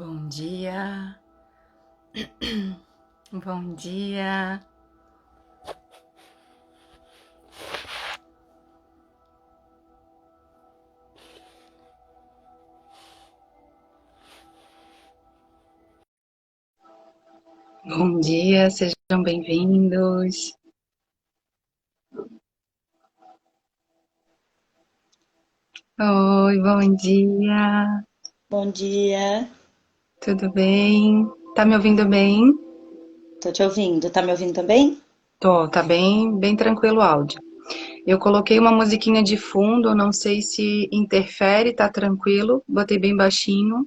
Bom dia, bom dia. Bom dia, sejam bem-vindos. Oi, bom dia, Bom dia, tudo bem? Tá me ouvindo bem? tô te ouvindo. Tá me ouvindo também? Tô, tá bem tranquilo o áudio. Eu coloquei uma musiquinha de fundo, não sei se interfere, tá tranquilo, botei bem baixinho.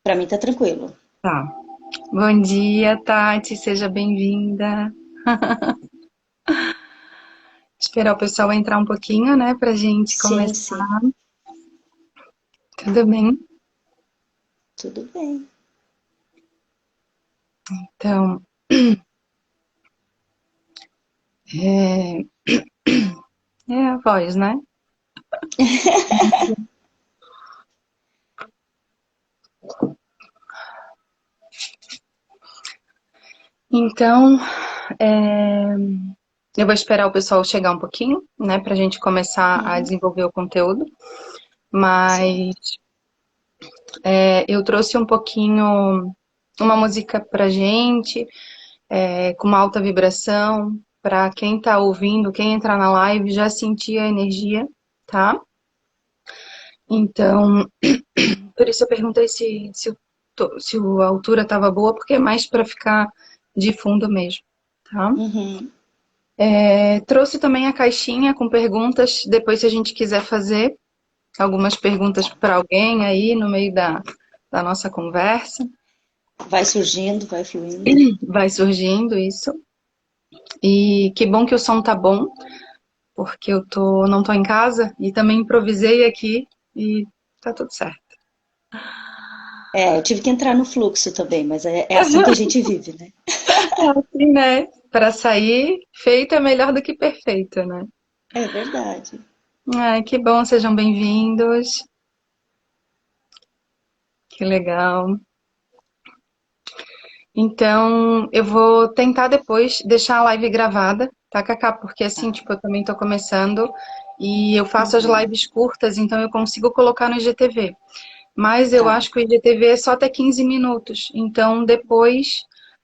Pra mim tá tranquilo. Tá. Bom dia, Tati, seja bem-vinda. Esperar o pessoal entrar um pouquinho, né, pra gente Sim, começar. sim, Tudo bem? tudo bem. Então, é, é a voz, né? Então, é, eu vou esperar o pessoal chegar um pouquinho, né, pra gente começar a Uhum, desenvolver o conteúdo. certo. Mas eu trouxe um pouquinho uma música pra gente, com uma alta vibração, pra quem tá ouvindo, quem entrar na live já sentir a energia, tá? Então, por isso eu perguntei se a altura estava boa, porque é mais para ficar de fundo mesmo, tá? Uhum. Trouxe também a caixinha com perguntas, depois se a gente quiser fazer algumas perguntas Tá. para alguém aí no meio da nossa conversa, Vai surgindo, vai fluindo. vai surgindo isso. E que bom que o som tá bom, porque não tô em casa e também improvisei aqui e tá tudo certo. É, eu tive que entrar no fluxo também, mas é assim que a gente vive, né? É assim, né? Para sair, feito é melhor do que perfeito, né? É verdade. Ai, que bom, sejam bem-vindos. Que legal. Então, eu vou tentar depois deixar a live gravada, tá, Cacá? Porque assim, Tá. tipo, eu também tô começando e eu faço as Uhum. lives curtas, então eu consigo colocar no IGTV. Mas eu Tá, acho que o IGTV é só até 15 minutos. Então, depois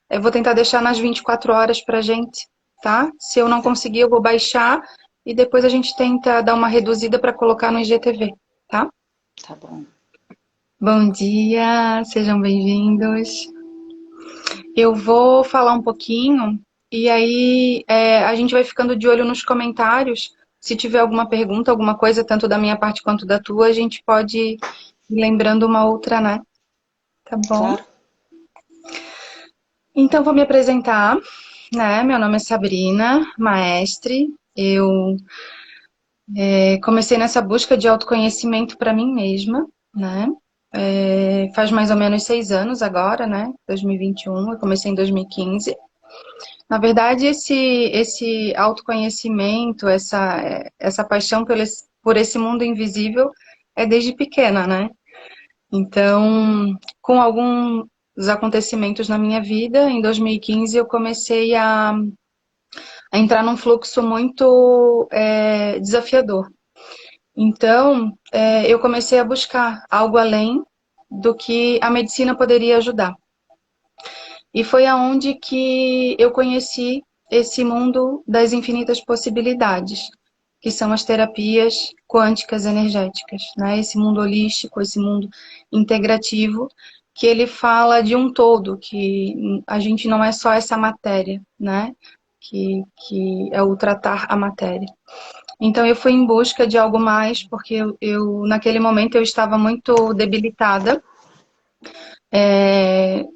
eu vou tentar deixar nas 24 horas pra gente, tá? Se eu não tá, conseguir, eu vou baixar e depois a gente tenta dar uma reduzida para colocar no IGTV, tá? tá bom. Bom dia, sejam bem-vindos. Eu vou falar um pouquinho e aí a gente vai ficando de olho nos comentários. Se tiver alguma pergunta, alguma coisa, tanto da minha parte quanto da tua, a gente pode ir lembrando uma outra, né? Tá bom? Claro. Então, vou me apresentar, né? Meu nome é Sabrina Maestre. Eu comecei nessa busca de autoconhecimento para mim mesma, né? Faz mais ou menos 6 anos agora, né? 2021, eu comecei em 2015. Na verdade, esse autoconhecimento, essa paixão por esse mundo invisível é desde pequena, né? Então, com alguns acontecimentos na minha vida, em 2015 eu comecei a entrar num fluxo muito desafiador. Então, eu comecei a buscar algo além do que a medicina poderia ajudar. E foi aonde que eu conheci esse mundo das infinitas possibilidades, que são as terapias quânticas energéticas, né? Esse mundo holístico, esse mundo integrativo, que ele fala de um todo, que a gente não é só essa matéria, né? Que é o tratar a matéria. Então eu fui em busca de algo mais, porque naquele momento eu estava muito debilitada,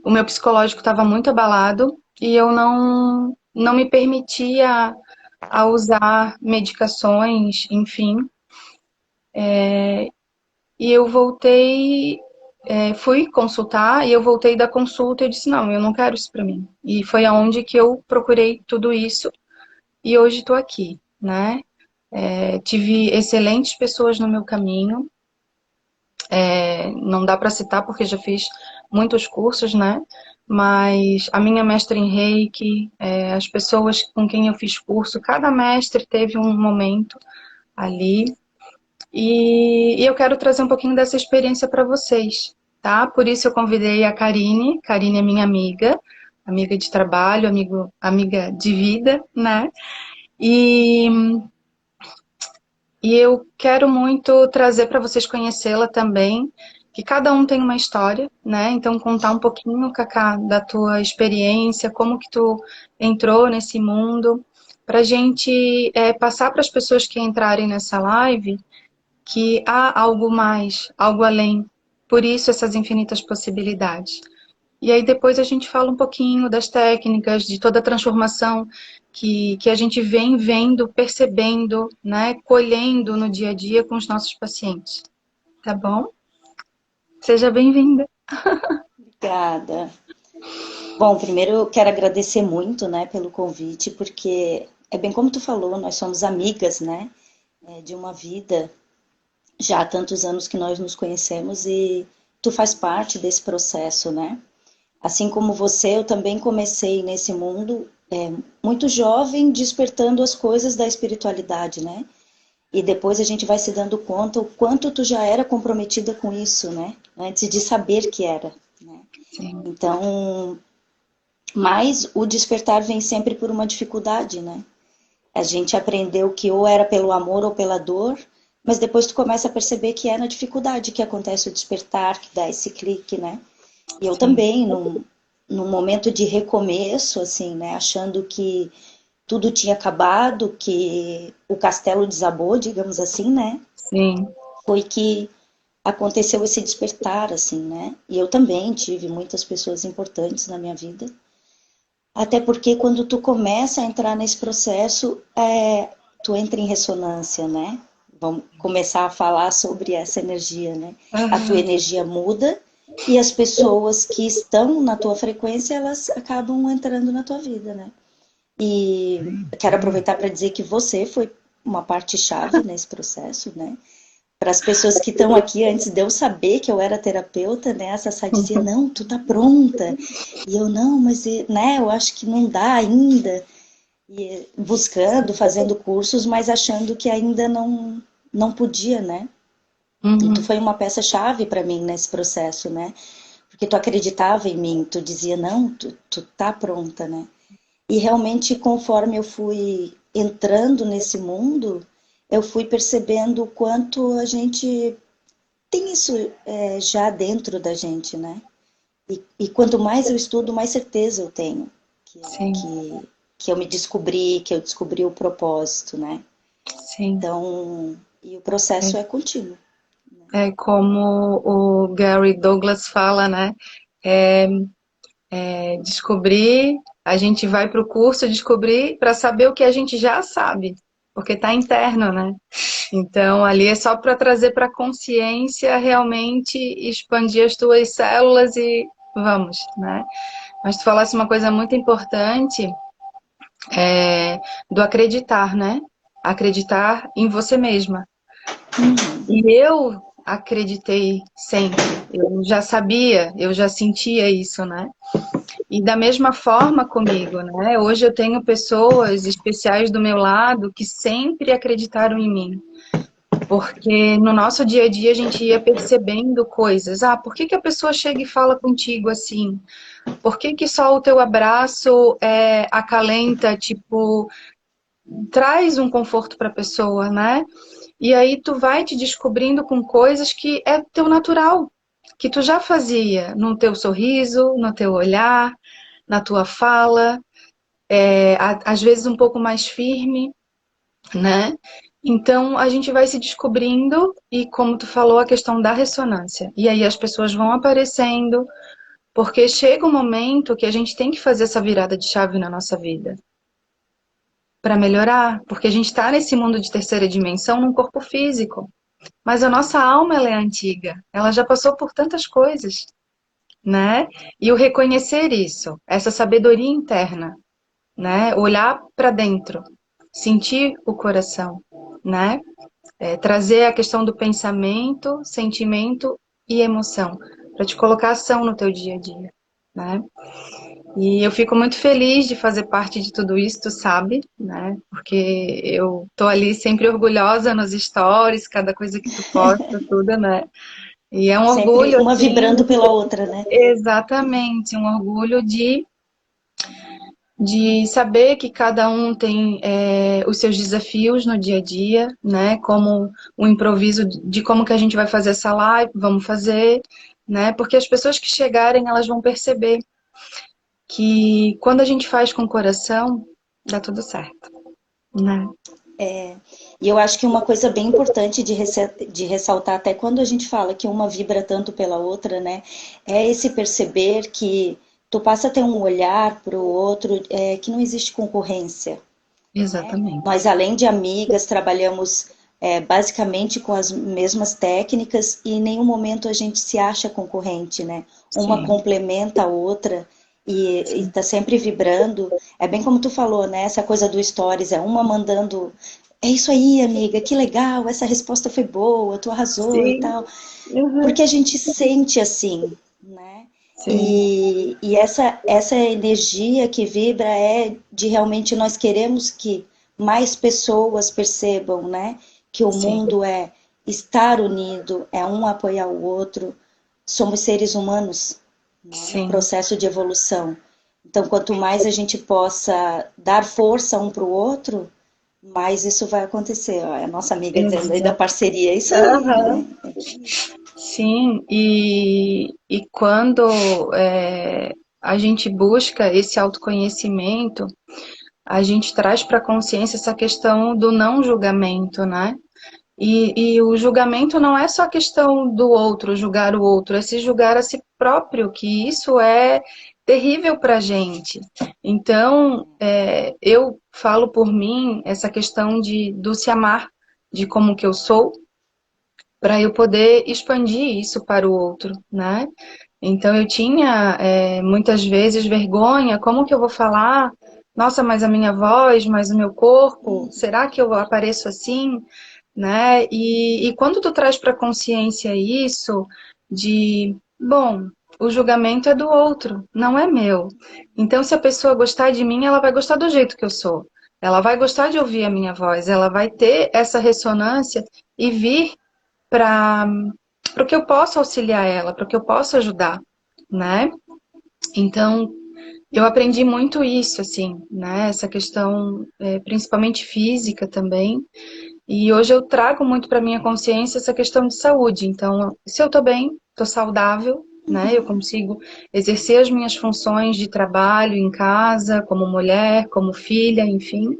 o meu psicológico estava muito abalado e eu não me permitia a usar medicações, enfim. E eu voltei, fui consultar e eu voltei da consulta e eu disse, não, eu não quero isso para mim. E foi aonde que eu procurei tudo isso e hoje estou aqui, né? Tive excelentes pessoas no meu caminho, não dá para citar porque já fiz muitos cursos, né? Mas a minha mestra em Reiki, as pessoas com quem eu fiz curso, cada mestre teve um momento ali. E eu quero trazer um pouquinho dessa experiência para vocês, tá? Por isso eu convidei a Karine. Karine é minha amiga, amiga de trabalho, amiga de vida, né? E, e eu quero muito trazer para vocês conhecê-la também, que cada um tem uma história, né? Então contar um pouquinho, Cacá, da tua experiência, como que tu entrou nesse mundo, para a gente passar para as pessoas que entrarem nessa live que há algo mais, algo além. Por isso essas infinitas possibilidades. E aí depois a gente fala um pouquinho das técnicas, de toda a transformação que a gente vem vendo, percebendo, né, colhendo no dia a dia com os nossos pacientes. Tá bom? Seja bem-vinda. Obrigada. Bom, primeiro eu quero agradecer muito, né, pelo convite, porque é bem como tu falou, nós somos amigas, né, de uma vida, já há tantos anos que nós nos conhecemos e tu faz parte desse processo, né? Assim como você, eu também comecei nesse mundo muito jovem, despertando as coisas da espiritualidade, né? E depois a gente vai se dando conta o quanto tu já era comprometida com isso, né? Antes de saber que era, né? Sim. Então, mas o despertar vem sempre por uma dificuldade, né? A gente aprendeu que ou era pelo amor ou pela dor, mas depois tu começa a perceber que é na dificuldade que acontece o despertar, que dá esse clique, né? E eu Sim. também, num momento de recomeço, assim, né? Achando que tudo tinha acabado, que o castelo desabou, digamos assim, né? Sim. Foi que aconteceu esse despertar, assim, né? E eu também tive muitas pessoas importantes na minha vida. Até porque quando tu começa a entrar nesse processo, tu entra em ressonância, né? Vamos começar a falar sobre essa energia, né? A tua Aham. energia muda e as pessoas que estão na tua frequência, elas acabam entrando na tua vida, né? E quero aproveitar para dizer que você foi uma parte chave nesse processo, né? Para as pessoas que estão aqui, antes de eu saber que eu era terapeuta, né? A Sassá dizia, não, tu tá pronta. E eu, não, mas, né, eu acho que não dá ainda. E buscando, fazendo cursos, mas achando que ainda não podia, né? E tu Uhum. foi uma peça-chave para mim nesse processo, né? Porque tu acreditava em mim, tu dizia, não, tu tá pronta, né? E realmente, conforme eu fui entrando nesse mundo, eu fui percebendo o quanto a gente tem isso já dentro da gente, né? E quanto mais eu estudo, mais certeza eu tenho que, Sim. que eu me descobri, que eu descobri o propósito, né? Sim. Então, e o processo é contínuo. É como o Gary Douglas fala, né? É, descobrir, a gente vai para o curso descobrir para saber o que a gente já sabe, porque está interno, né? Então, ali é só para trazer para a consciência realmente expandir as tuas células e vamos, né? Mas tu falasse uma coisa muito importante, do acreditar, né? Acreditar em você mesma. Uhum. E eu acreditei sempre, eu já sabia, eu já sentia isso, né? E da mesma forma comigo, né? Hoje eu tenho pessoas especiais do meu lado que sempre acreditaram em mim. Porque no nosso dia a dia a gente ia percebendo coisas. Ah, por que que a pessoa chega e fala contigo assim? Por que que só o teu abraço acalenta, tipo, traz um conforto para a pessoa, né? E aí tu vai te descobrindo com coisas que é teu natural, que tu já fazia no teu sorriso, no teu olhar, na tua fala, às vezes um pouco mais firme, né? Então a gente vai se descobrindo e, como tu falou, a questão da ressonância. E aí as pessoas vão aparecendo, porque chega um momento que a gente tem que fazer essa virada de chave na nossa vida para melhorar, porque a gente está nesse mundo de terceira dimensão num corpo físico, mas a nossa alma ela é antiga, ela já passou por tantas coisas, né? E o reconhecer isso, essa sabedoria interna, né? Olhar para dentro, sentir o coração, né? Trazer a questão do pensamento, sentimento e emoção, para te colocar ação no teu dia a dia, né? E eu fico muito feliz de fazer parte de tudo isso, tu sabe, né? Porque eu tô ali sempre orgulhosa nos stories, cada coisa que tu posta, tudo, né? E é um Sempre orgulho, uma assim, vibrando pela outra, né? exatamente, um orgulho de saber que cada um tem os seus desafios no dia a dia, né? Como o improviso de como que a gente vai fazer essa live, vamos fazer, né? Porque as pessoas que chegarem, elas vão perceber que quando a gente faz com o coração, dá tudo certo, né? E eu acho que uma coisa bem importante de ressaltar, até quando a gente fala que uma vibra tanto pela outra, né? É esse perceber que tu passa a ter um olhar para o outro, que não existe concorrência, né? Exatamente. Nós, além de amigas, trabalhamos basicamente com as mesmas técnicas e em nenhum momento a gente se acha concorrente, né? Uma Sim, complementa a outra e sim, está sempre vibrando. É bem como tu falou, né? Essa coisa do stories, é uma mandando. É isso aí, amiga, que legal, essa resposta foi boa, tu arrasou e sim, tal. uhum, Porque a gente sente assim, né? sim, E essa energia que vibra é de realmente nós queremos que mais pessoas percebam, né? Que o sim, mundo é estar unido, é um apoiar o outro. Somos seres humanos, né? Em sim, processo de evolução. Então, quanto mais a gente possa dar força um para o outro, mais isso vai acontecer. Ó, é a nossa amiga dizendo aí da exato. parceria, é isso aí, Aham. né? Sim, e quando a gente busca esse autoconhecimento, a gente traz para a consciência essa questão do não julgamento, né? E o julgamento não é só a questão do outro, julgar o outro, é se julgar a si próprio, que isso é terrível para a gente. Então, eu falo por mim essa questão do se amar, de como que eu sou, para eu poder expandir isso para o outro, né? Então eu tinha muitas vezes vergonha, como que eu vou falar? Nossa, mas a minha voz, mas o meu corpo, será que eu apareço assim? Né? E quando tu traz para consciência isso de, bom, o julgamento é do outro, não é meu. Então, se a pessoa gostar de mim, ela vai gostar do jeito que eu sou. Ela vai gostar de ouvir a minha voz, ela vai ter essa ressonância e vir para que eu possa auxiliar ela, para que eu possa ajudar, né? Então, eu aprendi muito isso, assim, né? Essa questão, principalmente física também. E hoje eu trago muito para minha consciência essa questão de saúde. Então, se eu estou bem, estou saudável, né? Eu consigo exercer as minhas funções de trabalho em casa, como mulher, como filha, enfim.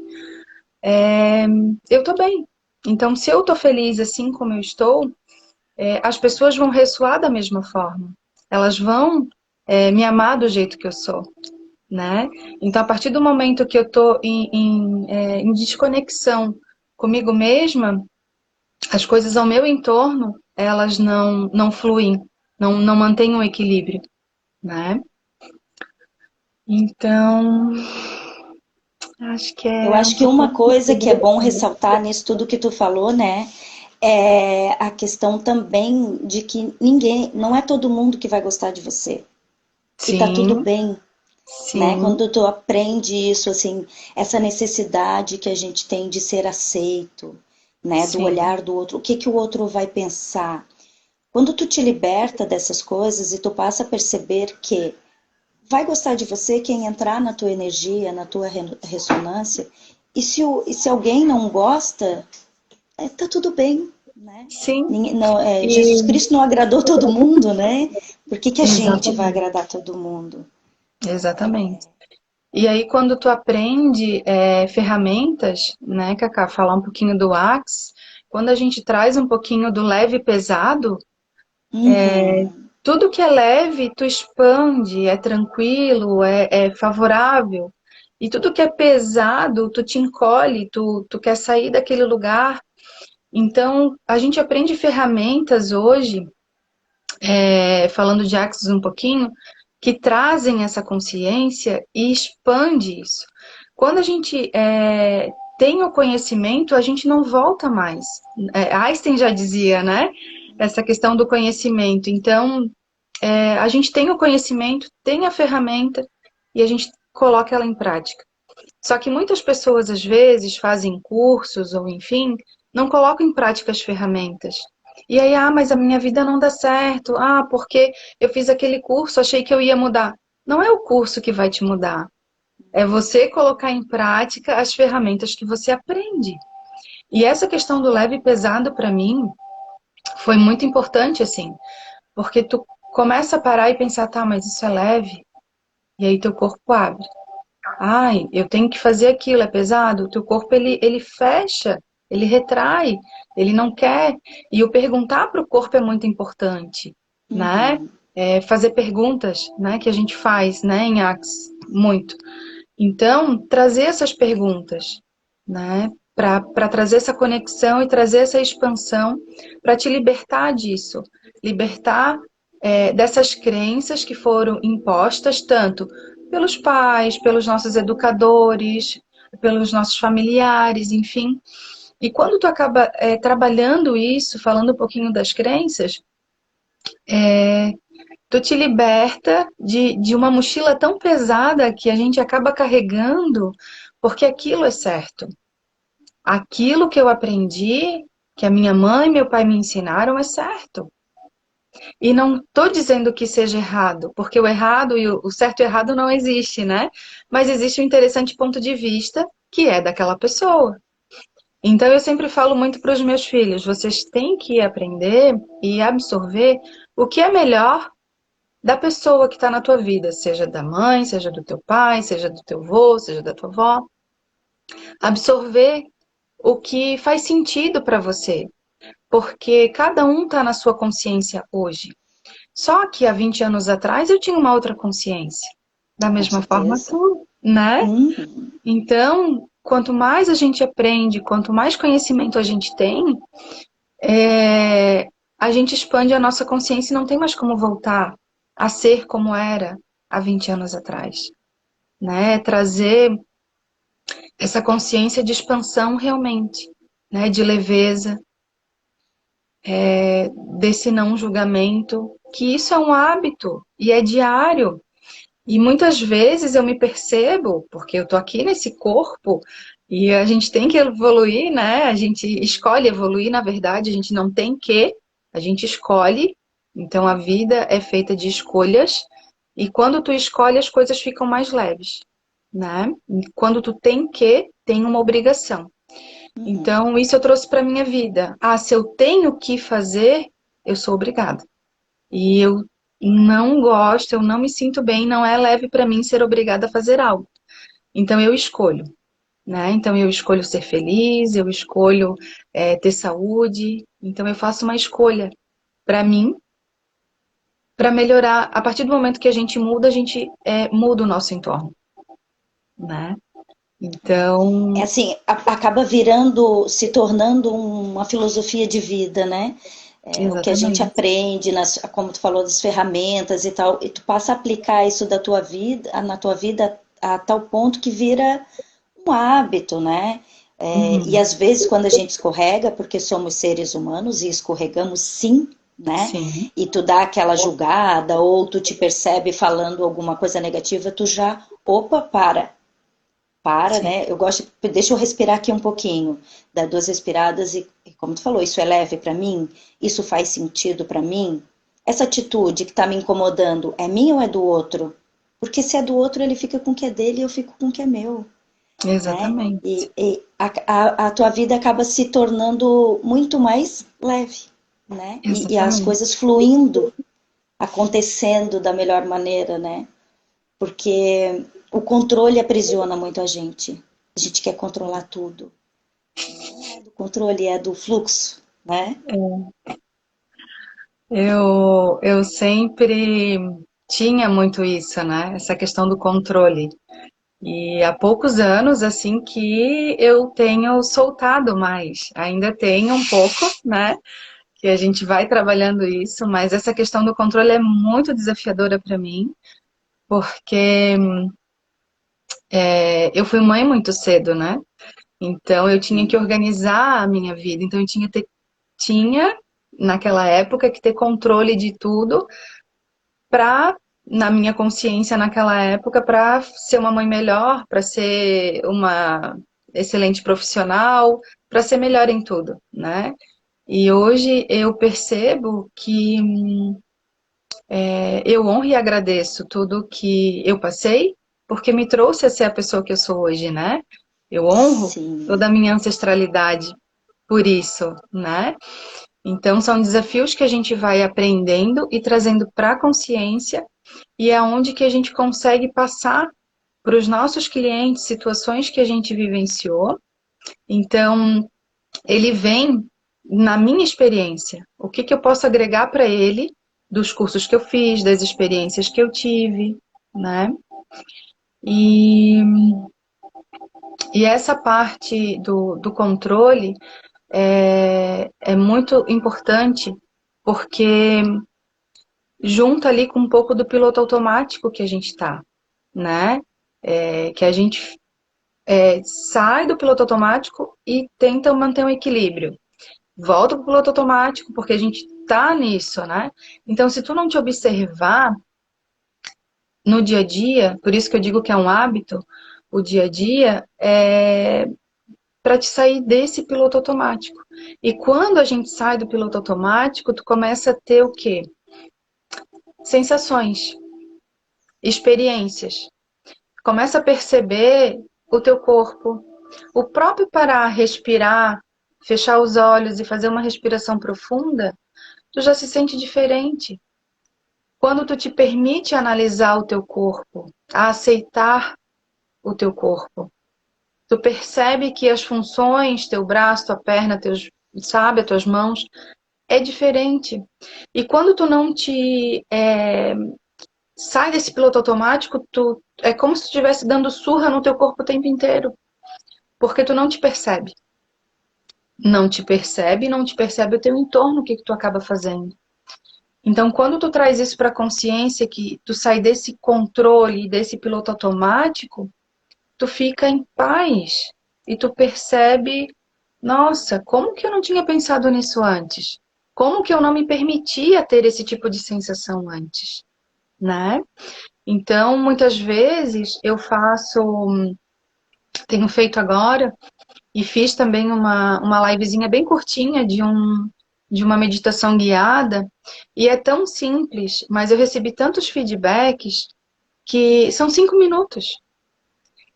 Eu estou bem. Então, se eu estou feliz assim como eu estou, as pessoas vão ressoar da mesma forma. Elas vão me amar do jeito que eu sou, né? Então, a partir do momento que eu estou em desconexão comigo mesma, as coisas ao meu entorno, elas não fluem, não mantêm um equilíbrio, né? Então, acho que Eu é um acho que pouquinho uma coisa que é bom isso. ressaltar nisso tudo que tu falou, né, é a questão também de que ninguém, não é todo mundo que vai gostar de você. E tá tudo Sim, bem, né? sim, Quando tu aprende isso, assim, essa necessidade que a gente tem de ser aceito, né, do sim, olhar do outro, o que que o outro vai pensar. Quando tu te liberta dessas coisas e tu passa a perceber que vai gostar de você quem entrar na tua energia, na tua ressonância. E se alguém não gosta, tá tudo bem, né? sim. Não, Jesus E Cristo não agradou todo mundo, né? Por que que a gente vai exatamente, agradar todo mundo? exatamente. E aí, quando tu aprende ferramentas, né, Cacá, falar um pouquinho do Axe, quando a gente traz um pouquinho do leve e pesado, Uhum. tudo que é leve, tu expande, é tranquilo, é favorável. E tudo que é pesado, tu te encolhe, tu quer sair daquele lugar. Então, a gente aprende ferramentas hoje, falando de Axis um pouquinho, que trazem essa consciência e expande isso. Quando a gente tem o conhecimento, a gente não volta mais. Einstein já dizia, né? Essa questão do conhecimento. Então, a gente tem o conhecimento, tem a ferramenta e a gente coloca ela em prática. Só que muitas pessoas, às vezes, fazem cursos ou, enfim, não colocam em prática as ferramentas. E aí, mas a minha vida não dá certo. Porque eu fiz aquele curso, achei que eu ia mudar. Não é o curso que vai te mudar. É você colocar em prática as ferramentas que você aprende. E essa questão do leve e pesado, para mim, foi muito importante, assim. Porque tu começa a parar e pensar, tá, mas isso é leve. E aí teu corpo abre. Ai, eu tenho que fazer aquilo, é pesado. O teu corpo, ele fecha, ele retrai, ele não quer. E o perguntar para o corpo é muito importante, né? Uhum. Fazer perguntas, né, que a gente faz, né, em Axe, muito. Então, trazer essas perguntas, né, para trazer essa conexão e trazer essa expansão para te libertar disso, libertar dessas crenças que foram impostas tanto pelos pais, pelos nossos educadores, pelos nossos familiares, enfim. E quando tu acaba trabalhando isso, falando um pouquinho das crenças, tu te liberta de uma mochila tão pesada que a gente acaba carregando, porque aquilo é certo. Aquilo que eu aprendi, que a minha mãe e meu pai me ensinaram, é certo. E não estou dizendo que seja errado, porque o errado e o certo e o errado não existe, né? Mas existe um interessante ponto de vista que é daquela pessoa. Então eu sempre falo muito para os meus filhos, vocês têm que aprender e absorver o que é melhor da pessoa que está na tua vida, seja da mãe, seja do teu pai, seja do teu avô, seja da tua avó. Absorver o que faz sentido para você, porque cada um está na sua consciência hoje. Só que há 20 anos atrás eu tinha uma outra consciência. Da Com mesma forma certeza. tu, né? Uhum. Então, quanto mais a gente aprende, quanto mais conhecimento a gente tem, a gente expande a nossa consciência e não tem mais como voltar a ser como era há 20 anos atrás, né? Trazer essa consciência de expansão realmente, né? De leveza, desse não julgamento, que isso é um hábito e é diário. E muitas vezes eu me percebo, porque eu tô aqui nesse corpo e a gente tem que evoluir, né? A gente escolhe evoluir, na verdade, a gente não tem que, a gente escolhe. Então a vida é feita de escolhas e quando tu escolhe as coisas ficam mais leves, né? E quando tu tem que, tem uma obrigação. Uhum. Então isso eu trouxe para minha vida. Se eu tenho que fazer, eu sou obrigada. E eu não gosto, eu não me sinto bem, não é leve para mim ser obrigada a fazer algo. Então eu escolho, né? Então eu escolho ser feliz, eu escolho ter saúde. Então eu faço uma escolha para mim, para melhorar. A partir do momento que a gente muda, a gente muda o nosso entorno, né? É Então, assim, acaba virando, se tornando uma filosofia de vida, né? O que a gente exatamente, aprende, como tu falou, das ferramentas e tal, e tu passa a aplicar isso da tua vida, na tua vida a tal ponto que vira um hábito, né? E uhum, às vezes quando a gente escorrega, porque somos seres humanos e escorregamos sim, né? sim, E tu dá aquela julgada ou tu te percebe falando alguma coisa negativa, tu já, opa, sim, né? Eu gosto, deixa eu respirar aqui um pouquinho, dar duas respiradas e como tu falou, isso é leve para mim? Isso faz sentido para mim? Essa atitude que tá me incomodando é minha ou é do outro? Porque se é do outro, ele fica com o que é dele e eu fico com o que é meu, né? exatamente, A tua vida acaba se tornando muito mais leve, né? E as exatamente. coisas fluindo, acontecendo da melhor maneira, né? Porque o controle aprisiona muito a gente. A gente quer controlar tudo. Não é do controle, é do fluxo, né? Eu sempre tinha muito isso, né? Essa questão do controle. E há poucos anos, assim, que eu tenho soltado mais. Ainda tenho um pouco, né? Que a gente vai trabalhando isso, mas essa questão do controle é muito desafiadora para mim, porque eu fui mãe muito cedo, né? Então eu tinha que organizar a minha vida. Então eu tinha naquela época que ter controle de tudo na minha consciência naquela época, para ser uma mãe melhor, para ser uma excelente profissional, para ser melhor em tudo, né? E hoje eu percebo que eu honro e agradeço tudo que eu passei, porque me trouxe a ser a pessoa que eu sou hoje, né? Eu honro Sim. toda a minha ancestralidade por isso, né? Então, são desafios que a gente vai aprendendo e trazendo para a consciência, e é onde que a gente consegue passar para os nossos clientes situações que a gente vivenciou. Então, ele vem na minha experiência. O que que eu posso agregar para ele dos cursos que eu fiz, das experiências que eu tive, né? E, e essa parte do controle é muito importante porque junta ali com um pouco do piloto automático que a gente tá, né? Que a gente sai do piloto automático e tenta manter um equilíbrio. Volta pro piloto automático porque a gente tá nisso, né? Então, se tu não te observar no dia a dia, por isso que eu digo que é um hábito, o dia a dia é para te sair desse piloto automático. E quando a gente sai do piloto automático, tu começa a ter o quê? Sensações, experiências. Começa a perceber o teu corpo. O próprio parar, respirar, fechar os olhos e fazer uma respiração profunda, tu já se sente diferente. Quando tu te permite analisar o teu corpo, a aceitar o teu corpo, tu percebe que as funções, teu braço, tua perna, teus, sabe, as tuas mãos, é diferente. E quando tu não te sai desse piloto automático, tu é como se tu estivesse dando surra no teu corpo o tempo inteiro, porque tu não te percebe. Não te percebe, não te percebe o teu entorno, o que que tu acaba fazendo. Então, quando tu traz isso para a consciência, que tu sai desse controle, desse piloto automático, tu fica em paz e tu percebe, nossa, como que eu não tinha pensado nisso antes? Como que eu não me permitia ter esse tipo de sensação antes, né? Então, muitas vezes eu tenho feito agora e fiz também uma livezinha bem curtinha de uma meditação guiada, e é tão simples, mas eu recebi tantos feedbacks que são 5 minutos.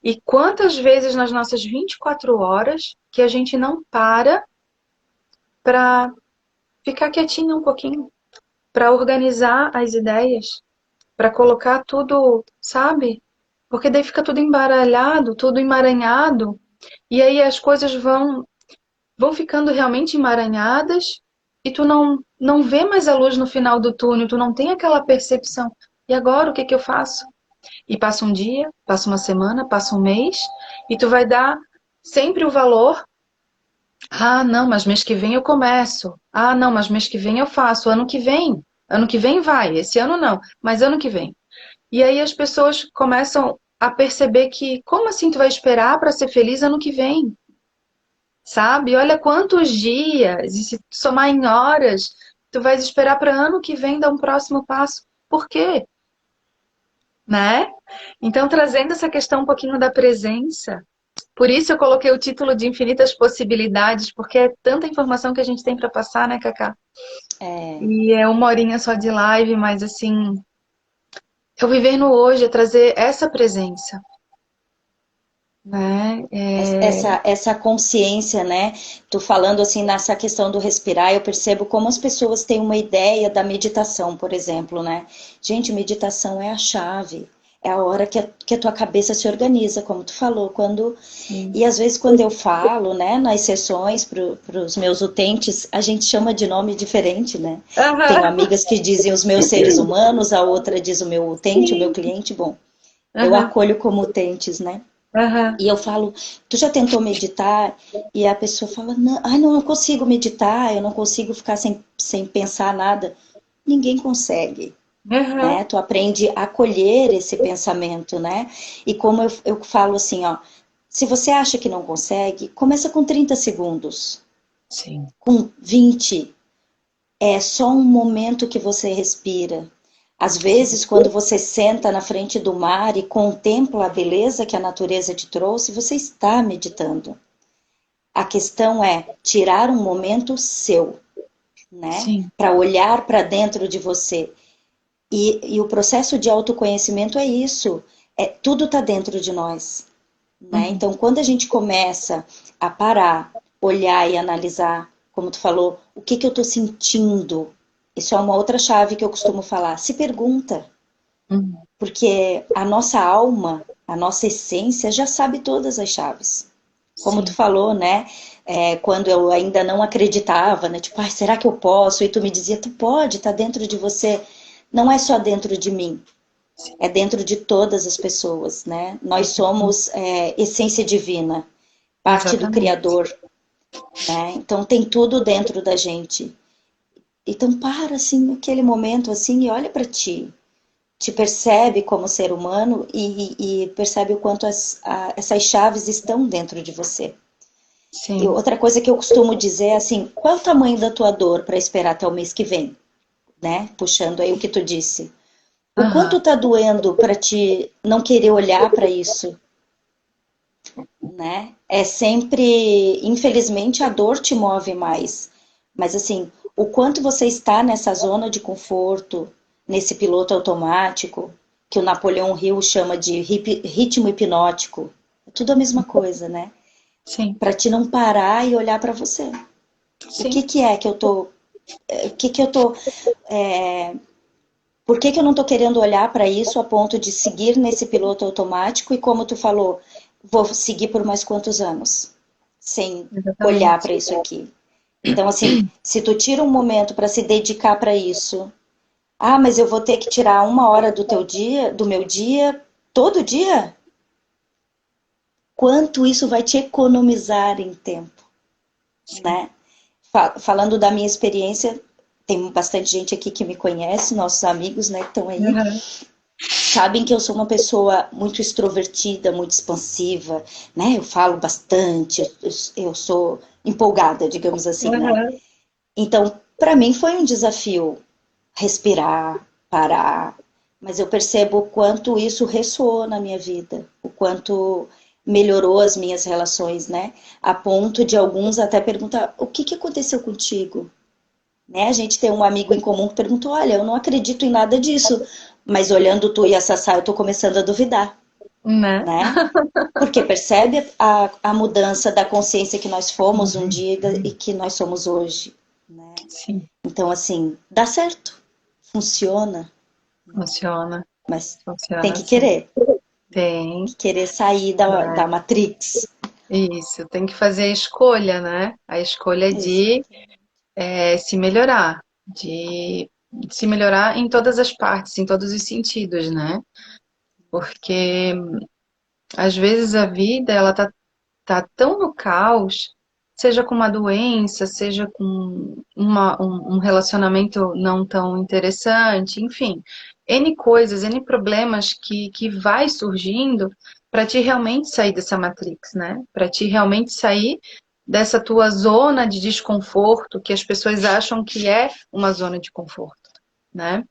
E quantas vezes nas nossas 24 horas que a gente não para ficar quietinho um pouquinho, para organizar as ideias, para colocar tudo, sabe? Porque daí fica tudo embaralhado, tudo emaranhado, e aí as coisas vão ficando realmente emaranhadas e tu não vê mais a luz no final do túnel, tu não tem aquela percepção. E agora o que que eu faço? E passa um dia, passa uma semana, passa um mês, e tu vai dar sempre o valor. Ah, não, mas mês que vem eu começo. Ah, não, mas mês que vem eu faço. Ano que vem. Ano que vem vai. Esse ano não, mas ano que vem. E aí as pessoas começam a perceber que, como assim tu vai esperar para ser feliz ano que vem? Sabe? Olha quantos dias, e se somar em horas, tu vais esperar para ano que vem dar um próximo passo. Por quê? Né? Então, trazendo essa questão um pouquinho da presença, por isso eu coloquei o título de Infinitas Possibilidades, porque é tanta informação que a gente tem para passar, né, Cacá? É, E é 1 horinha só de live, mas assim, eu viver no hoje é trazer essa presença, né? essa consciência, né? Tu falando assim nessa questão do respirar, eu percebo como as pessoas têm uma ideia da meditação, por exemplo, né? Gente, meditação é a chave. É a hora que a tua cabeça se organiza, como tu falou, quando Sim. e às vezes quando eu falo, né, nas sessões para os meus utentes, a gente chama de nome diferente, né? Tenho Aham, amigas que dizem os meus seres humanos, a outra diz o meu utente, o meu sim. cliente. Bom, eu Aham, acolho como utentes, né? aham, E eu falo, tu já tentou meditar? E a pessoa fala, não, ai, não, eu não consigo meditar, eu não consigo ficar sem pensar nada. Ninguém consegue, aham, né? Tu aprende a acolher esse pensamento, né? E como eu falo assim, ó, se você acha que não consegue, começa com 30 segundos, sim. com 20. É só um momento que você respira. Às vezes, quando você senta na frente do mar e contempla a beleza que a natureza te trouxe, você está meditando. A questão é tirar um momento seu, né? Sim. Para olhar para dentro de você. E o processo de autoconhecimento é isso. Tudo está dentro de nós. Né? Uhum. Então, quando a gente começa a parar, olhar e analisar, como tu falou, o que, que eu estou sentindo? Isso é uma outra chave que eu costumo falar. Se pergunta, Uhum. porque a nossa alma, a nossa essência já sabe todas as chaves. Como tu Sim. falou, né? Quando eu ainda não acreditava, né? Tipo, será que eu posso? E tu me dizia, tu pode, tá dentro de você. Não é só dentro de mim, Sim. é dentro de todas as pessoas, né? Nós somos essência divina, parte do Exatamente. Criador, né? Então tem tudo dentro da gente. Então para assim, naquele momento assim e olha para ti. Te percebe como ser humano e percebe o quanto essas chaves estão dentro de você. E Sim. outra coisa que eu costumo dizer é assim, qual é o tamanho da tua dor para esperar até o mês que vem, né? Puxando aí o que tu disse. O quanto Aham. tá doendo para te não querer olhar para isso, né? É sempre, infelizmente, a dor te move mais. Mas assim, o quanto você está nessa zona de conforto, nesse piloto automático, que o Napoleão Hill chama de ritmo hipnótico, é tudo a mesma coisa, né? Sim. Para te não parar e olhar para você. O que Sim. que é que eu tô, o que que eu tô, por que que eu não tô querendo olhar para isso a ponto de seguir nesse piloto automático e como tu falou, vou seguir por mais quantos anos sem olhar Exatamente. para isso aqui. Então, assim, se tu tira um momento para se dedicar para isso, mas eu vou ter que tirar 1 hora do teu dia, do meu dia, todo dia? Quanto isso vai te economizar em tempo, Sim. né? Falando da minha experiência, tem bastante gente aqui que me conhece, nossos amigos, né, que estão aí, Aham. sabem que eu sou uma pessoa muito extrovertida, muito expansiva, né? Eu falo bastante, eu sou empolgada, digamos assim, né? Aham. Então, para mim foi um desafio respirar, parar, mas eu percebo o quanto isso ressoou na minha vida, o quanto melhorou as minhas relações, né? A ponto de alguns até perguntar: o que que aconteceu contigo? Né? A gente tem um amigo em comum que perguntou: olha, eu não acredito em nada disso, mas olhando tu e a Sassá, eu tô começando a duvidar, Né? né? Porque percebe a mudança da consciência que nós fomos um dia e que nós somos hoje, né? Sim. Então, assim, dá certo, funciona, Funciona. mas tem Funciona que assim. querer, né? Tem Tem. que querer sair da Né? Matrix. Isso. Tem que fazer a escolha, né? A escolha de Exatamente. se melhorar. De se melhorar em todas as partes, em todos os sentidos, né? Porque às vezes a vida, ela tá tão no caos, seja com uma doença, seja com um relacionamento não tão interessante, enfim, N coisas, N problemas que vai surgindo para te realmente sair dessa matrix, né? Para te realmente sair dessa tua zona de desconforto que as pessoas acham que é uma zona de conforto, né?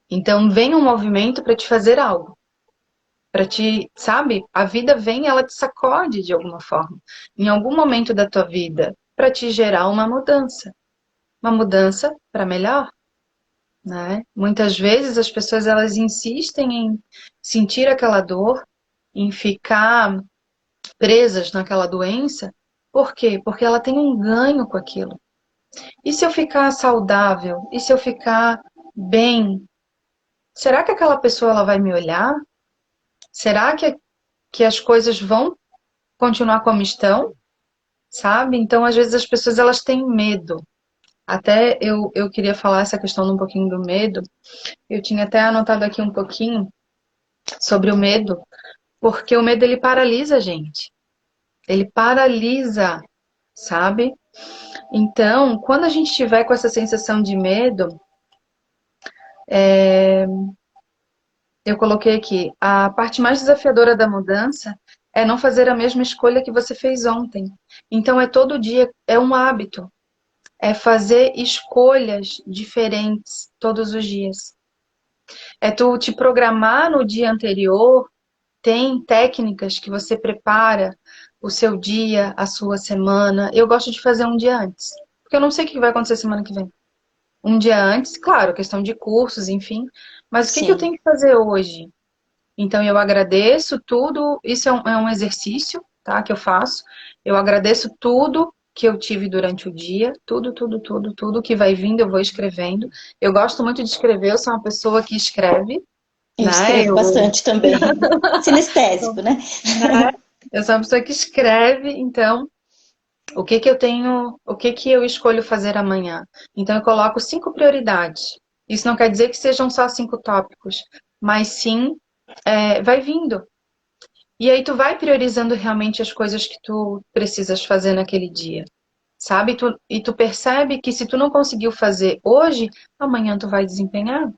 Então vem um movimento para te fazer algo. Para te, sabe? A vida vem, ela te sacode de alguma forma. Em algum momento da tua vida, para te gerar uma mudança para melhor, né? Muitas vezes as pessoas elas insistem em sentir aquela dor, em ficar presas naquela doença. Por quê? Porque ela tem um ganho com aquilo. E se eu ficar saudável? E se eu ficar bem? Será que aquela pessoa ela vai me olhar? Será que as coisas vão continuar como estão? Sabe? Então, às vezes as pessoas elas têm medo. Até eu queria falar essa questão de um pouquinho do medo. Eu tinha até anotado aqui um pouquinho sobre o medo, porque o medo ele paralisa a gente. Ele paralisa, sabe? Então, quando a gente tiver com essa sensação de medo, eu coloquei aqui, a parte mais desafiadora da mudança é não fazer a mesma escolha que você fez ontem. Então, é todo dia, é um hábito. É fazer escolhas diferentes todos os dias. É tu te programar no dia anterior. Tem técnicas que você prepara o seu dia, a sua semana. Eu gosto de fazer um dia antes, porque eu não sei o que vai acontecer semana que vem. Um dia antes, claro, questão de cursos, enfim. Mas o que eu Sim. tenho que fazer hoje? Então, eu agradeço tudo. Isso é um exercício, tá? Que eu faço. Eu agradeço tudo que eu tive durante o dia. Tudo, tudo, tudo, tudo que vai vindo, eu vou escrevendo. Eu gosto muito de escrever. Eu sou uma pessoa que escreve, Eu né? escrevo bastante também. Sinestésico, né? Né? Eu sou uma pessoa que escreve, então, o que que eu tenho, o que que eu escolho fazer amanhã? Então, eu coloco 5 prioridades. Isso não quer dizer que sejam só 5 tópicos, mas sim, vai vindo. E aí tu vai priorizando realmente as coisas que tu precisas fazer naquele dia, sabe? E tu percebe que se tu não conseguiu fazer hoje, amanhã tu vai desempenhar,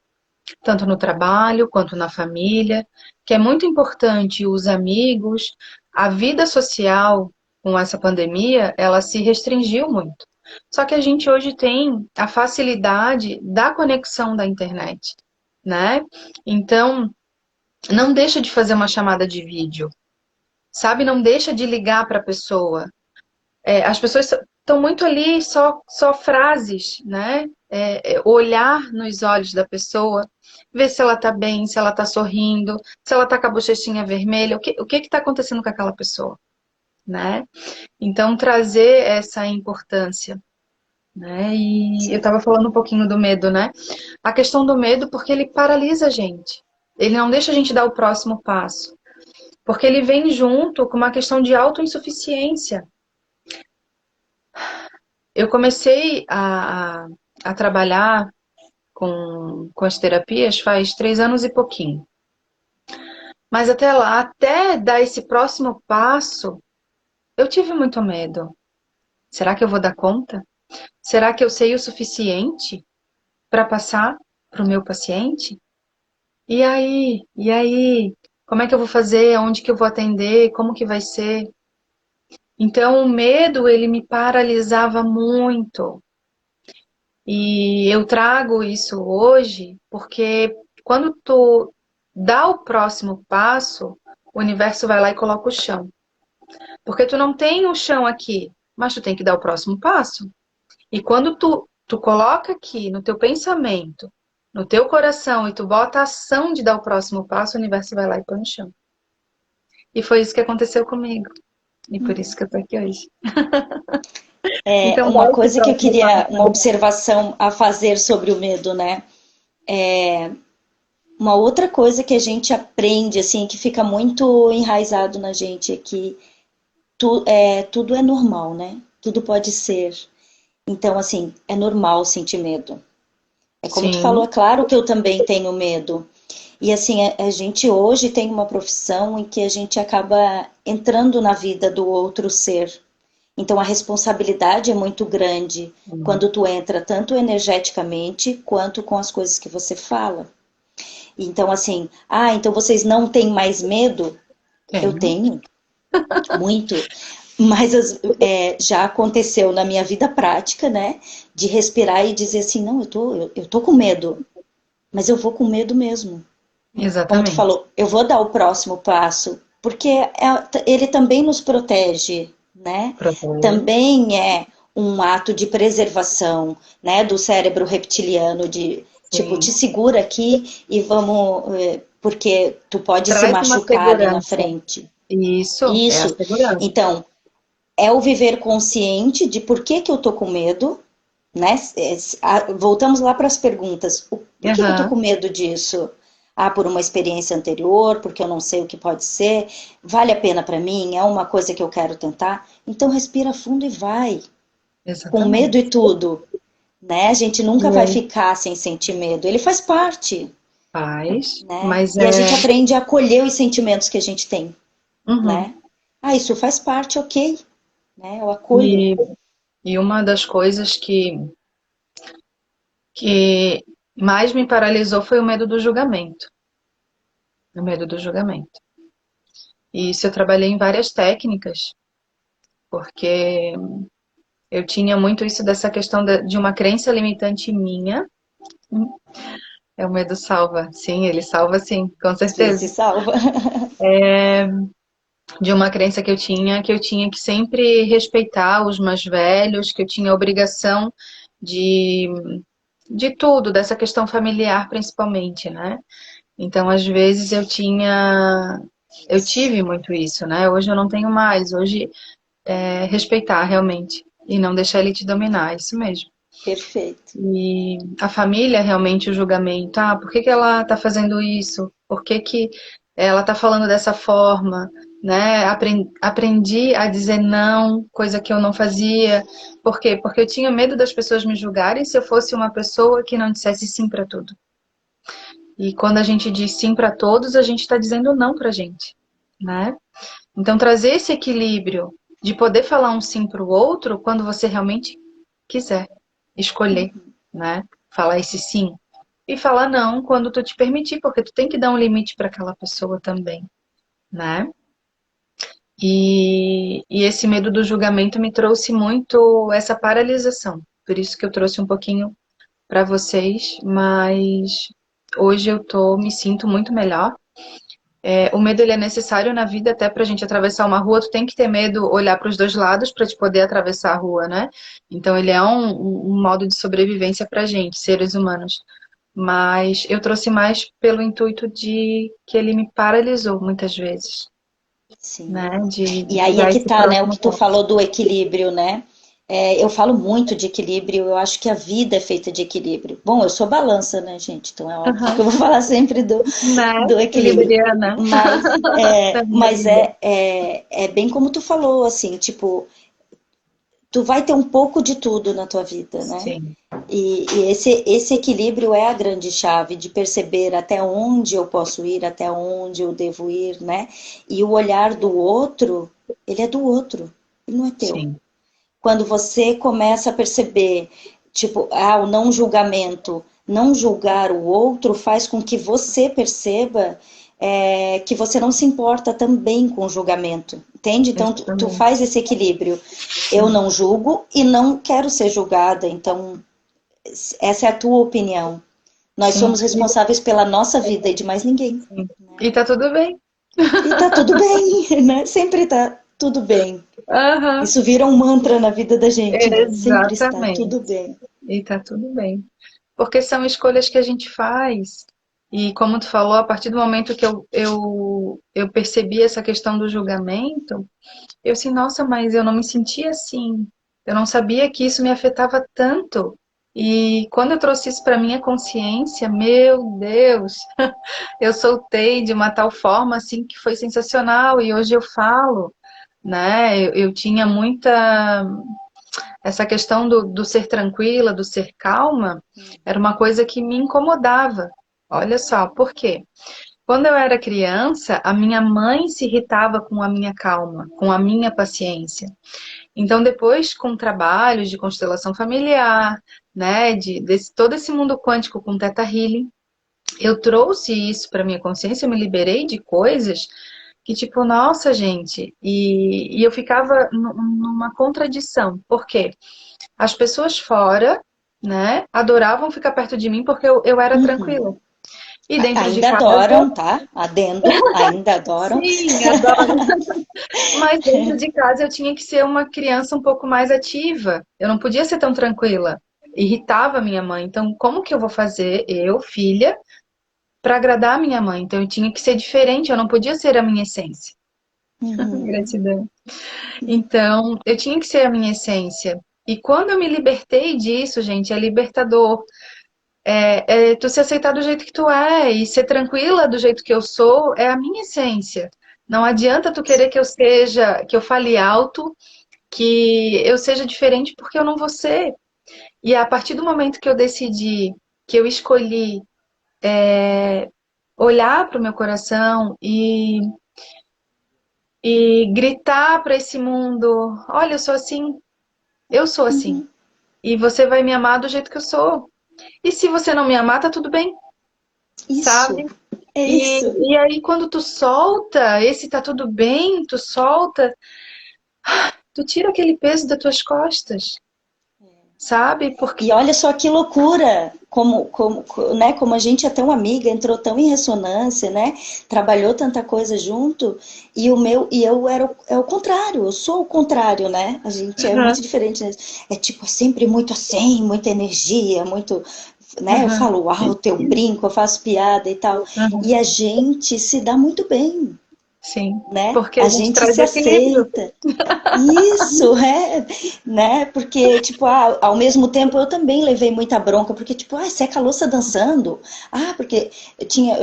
tanto no trabalho quanto na família, que é muito importante os amigos, a vida social com essa pandemia, ela se restringiu muito. Só que a gente hoje tem a facilidade da conexão da internet, né? Então, não deixa de fazer uma chamada de vídeo, sabe? Não deixa de ligar para a pessoa. As pessoas estão muito ali só frases, né? Olhar nos olhos da pessoa, ver se ela está bem, se ela está sorrindo, se ela está com a bochechinha vermelha, o que está acontecendo com aquela pessoa, né? Então, trazer essa importância, né? E eu Sim. estava falando um pouquinho do medo, né? A questão do medo, porque ele paralisa a gente. Ele não deixa a gente dar o próximo passo. Porque ele vem junto com uma questão de autoinsuficiência. Eu comecei a trabalhar com as terapias faz 3 anos e pouquinho. Mas até lá, até dar esse próximo passo, eu tive muito medo. Será que eu vou dar conta? Será que eu sei o suficiente para passar para o meu paciente? E aí? E aí? Como é que eu vou fazer? Onde que eu vou atender? Como que vai ser? Então, o medo, ele me paralisava muito. E eu trago isso hoje porque quando tu dá o próximo passo, o universo vai lá e coloca o chão. Porque tu não tem o chão aqui, mas tu tem que dar o próximo passo. E quando tu coloca aqui no teu pensamento, no teu coração, e tu bota a ação de dar o próximo passo, o universo vai lá e põe no chão. E foi isso que aconteceu comigo. E por isso que eu tô aqui hoje. É Então, dá uma esse coisa que eu próximo queria, passo. uma observação a fazer sobre o medo, né? Uma outra coisa que a gente aprende, assim, que fica muito enraizado na gente é que tudo é normal, né? Tudo pode ser. Então, assim, é normal sentir medo. É como tu falou, Sim, é claro que eu também tenho medo. E assim, a gente hoje tem uma profissão em que a gente acaba entrando na vida do outro ser. Então a responsabilidade é muito grande quando tu entra tanto energeticamente quanto com as coisas que você fala. Então assim, então vocês não têm mais medo? Eu tenho. tenho, muito. Mas já aconteceu na minha vida prática, né? De respirar e dizer assim, não, eu tô com medo, mas eu vou com medo mesmo. Como tu Exatamente. falou, eu vou dar o próximo passo, porque ele também nos protege, né? Protege. Também é um ato de preservação, né, do cérebro reptiliano de tipo, te Sim. segura aqui e vamos, porque tu pode se Traz uma machucar ali na segurança. frente. Isso é a Isso. segurança. Então, é o viver consciente de por que que eu tô com medo, né? Voltamos lá para as perguntas. Por que que eu tô Aham, com medo disso? Por uma experiência anterior, porque eu não sei o que pode ser. Vale a pena para mim? É uma coisa que eu quero tentar? Então respira fundo e vai, com medo exatamente. e tudo, né? A gente E nunca vai aí ficar sem sentir medo. Ele faz parte, faz, né? mas E a gente aprende a acolher os sentimentos que a gente tem, uhum. né? Isso faz parte, ok, né? Eu acolho. E, e uma das coisas que mais me paralisou foi o medo do julgamento. O medo do julgamento. E isso eu trabalhei em várias técnicas, porque eu tinha muito isso dessa questão de uma crença limitante minha, É, o medo salva. Sim, ele salva sim, com Às certeza. vezes salva. De uma crença que eu tinha que sempre respeitar os mais velhos, que eu tinha a obrigação de, de tudo, dessa questão familiar principalmente, né? Então, às vezes eu tive muito isso, né? Hoje eu não tenho mais. Hoje é respeitar realmente e não deixar ele te dominar, isso mesmo. Perfeito. E a família, realmente, o julgamento. Ah, por que que ela está fazendo isso? Por que que ela está falando dessa forma? Né? Aprendi a dizer não, coisa que eu não fazia. Por quê? Porque eu tinha medo das pessoas me julgarem se eu fosse uma pessoa que não dissesse sim para tudo. E quando a gente diz sim para todos, a gente está dizendo não para a gente, né? Então, trazer esse equilíbrio de poder falar um sim para o outro quando você realmente quiser escolher, né? Falar esse sim. E falar não quando tu te permitir, porque tu tem que dar um limite para aquela pessoa também, né? E esse medo do julgamento me trouxe muito essa paralisação. Por isso que eu trouxe um pouquinho para vocês, mas hoje me sinto muito melhor. O medo ele é necessário na vida até para a gente atravessar uma rua. Tu tem que ter medo, olhar para os dois lados para te poder atravessar a rua, né? Então ele é um modo de sobrevivência para a gente, seres humanos. Mas eu trouxe mais pelo intuito de que ele me paralisou muitas vezes, Sim. né? De E aí é dar que esse tá, né? O próximo que tu passo. falou do equilíbrio, né? É, eu falo muito de equilíbrio, eu acho que a vida é feita de equilíbrio. Bom, eu sou balança, né, gente? Então é óbvio que Aham. eu vou falar sempre Né? do equilíbrio. Libriana Mas, da minha vida. é bem como tu falou, assim, tipo, tu vai ter um pouco de tudo na tua vida, né? Sim, E esse equilíbrio é a grande chave de perceber até onde eu posso ir, até onde eu devo ir, né? E o olhar do outro, ele é do outro, ele não é teu. sim. Quando você começa a perceber, tipo, o não julgamento, não julgar o outro faz com que você perceba que você não se importa também com o julgamento, entende? Então, tu Exatamente. faz esse equilíbrio. Eu Sim, não julgo e não quero ser julgada, então essa é a tua opinião. Nós sim. somos responsáveis pela nossa vida e de mais ninguém. Sim. E tá tudo bem. E tá tudo bem, né? Sempre tá tudo bem. Aham. Isso vira um mantra na vida da gente, né? Sempre está Exatamente. tudo bem. E tá tudo bem. Porque são escolhas que a gente faz. E como tu falou, a partir do momento que eu percebi essa questão do julgamento, eu assim, nossa, mas eu não me sentia assim. Eu não sabia que isso me afetava tanto. E quando eu trouxe isso para minha consciência, meu Deus, eu soltei de uma tal forma assim que foi sensacional. E hoje eu falo, né? Eu tinha muita essa questão do ser tranquila, do ser calma, era uma coisa que me incomodava. Olha só, por quê? Quando eu era criança, a minha mãe se irritava com a minha calma, com a minha paciência. Então, depois, com trabalhos de constelação familiar, né, todo esse mundo quântico com Theta Healing, eu trouxe isso para minha consciência, eu me liberei de coisas que, tipo, nossa, gente, e eu ficava numa contradição. Por quê? As pessoas fora, né, adoravam ficar perto de mim porque eu era Uhum. tranquila. E dentro de Ainda casa, adoram, tá? Adendo, ainda adoram. sim, adoro. Mas dentro de casa eu tinha que ser uma criança um pouco mais ativa. Eu não podia ser tão tranquila. Irritava a minha mãe. Então, como que eu vou fazer, eu, filha, para agradar a minha mãe? Então, eu tinha que ser diferente. Eu não podia ser a minha essência. Uhum. Gratidão. Então, eu tinha que ser a minha essência. E quando eu me libertei disso, gente, é libertador. É tu se aceitar do jeito que tu é e ser tranquila do jeito que eu sou é a minha essência. Não adianta tu querer que eu seja, que eu fale alto, que eu seja diferente porque eu não vou ser. E a partir do momento que eu decidi, que eu escolhi olhar para o meu coração e gritar para esse mundo, olha, eu sou assim. Uhum. E você vai me amar do jeito que eu sou. E se você não me amar, tá tudo bem, Isso, sabe? é isso. E aí, quando tu solta, esse tá tudo bem, tu solta, tu tira aquele peso das tuas costas, sabe? Porque E olha só que loucura, né, como a gente é tão amiga, entrou tão em ressonância, né, trabalhou tanta coisa junto, e eu é o contrário, eu sou o contrário, né, a gente é muito Aham, diferente, né? É tipo, é sempre muito assim, muita energia, muito, né, eu aham, falo alto, eu brinco, eu faço piada e tal, e aham. a gente se dá muito bem, Sim, né, porque a a gente gente traz se equilíbrio. aceita, isso, é, né? Porque, tipo, ao mesmo tempo eu também levei muita bronca, porque, tipo, seca a louça dançando. Porque tinha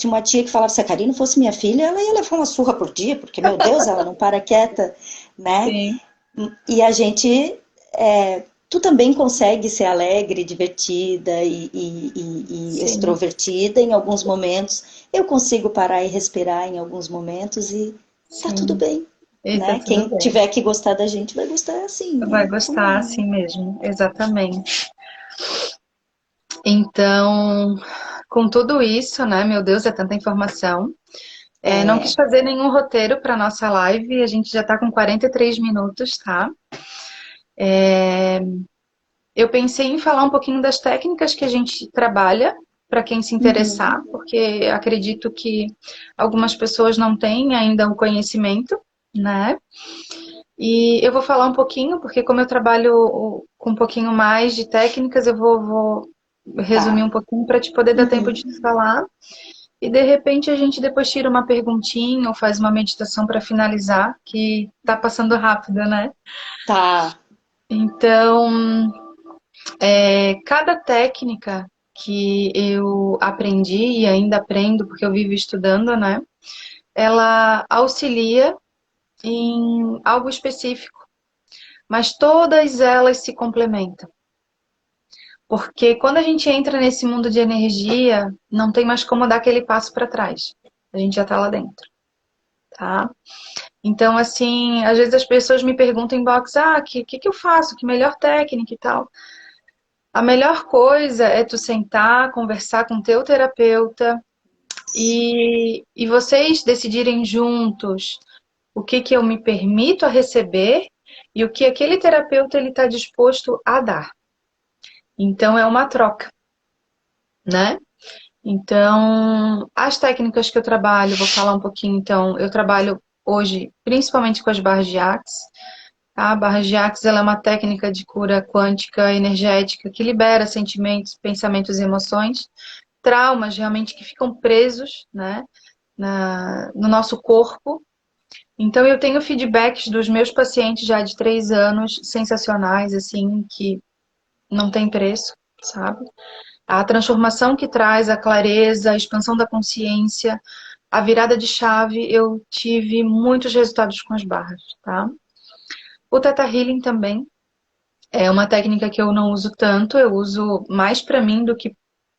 uma tia que falava, se a Karine fosse minha filha, ela ia levar uma surra por dia, porque, meu Deus, ela não para quieta, né? Sim, E a gente, tu também consegue ser alegre, divertida e sim, extrovertida em alguns momentos. Eu consigo parar e respirar em alguns momentos e tá tudo sim. bem, E tá né? tudo Quem bem. tiver que gostar da gente vai gostar assim, Vai né? Como gostar é, né? assim mesmo, exatamente. Então, com tudo isso, né? Meu Deus, é tanta informação. Não quis É, fazer nenhum roteiro para nossa live, a gente já está com 43 minutos, tá? Eu pensei em falar um pouquinho das técnicas que a gente trabalha, para quem se uhum, interessar, porque acredito que algumas pessoas não têm ainda o conhecimento, né? E eu vou falar um pouquinho, porque como eu trabalho com um pouquinho mais de técnicas, eu vou resumir tá. um pouquinho para te poder dar tempo de Uhum, falar. E de repente a gente depois tira uma perguntinha ou faz uma meditação para finalizar, que tá passando rápido, né? tá. Então, cada técnica que eu aprendi e ainda aprendo, porque eu vivo estudando, né? Ela auxilia em algo específico, mas todas elas se complementam. Porque quando a gente entra nesse mundo de energia, não tem mais como dar aquele passo para trás. A gente já está lá dentro, tá? Então, assim, às vezes as pessoas me perguntam em box, que eu faço? Que melhor técnica e tal? A melhor coisa é tu sentar, conversar com teu terapeuta e vocês decidirem juntos o que eu me permito a receber e o que aquele terapeuta ele está disposto a dar. Então, é uma troca, né? Então, as técnicas que eu trabalho, vou falar um pouquinho, então, eu trabalho hoje principalmente com as barras de Axe. A barra de Axe, ela é uma técnica de cura quântica energética que libera sentimentos, pensamentos e emoções, traumas realmente que ficam presos, né, no nosso corpo. Então eu tenho feedbacks dos meus pacientes já de 3 anos, sensacionais, assim, que não tem preço, sabe? A transformação que traz, a clareza, a expansão da consciência, a virada de chave, eu tive muitos resultados com as barras, tá? O Theta Healing também, é uma técnica que eu não uso tanto, eu uso mais para mim do que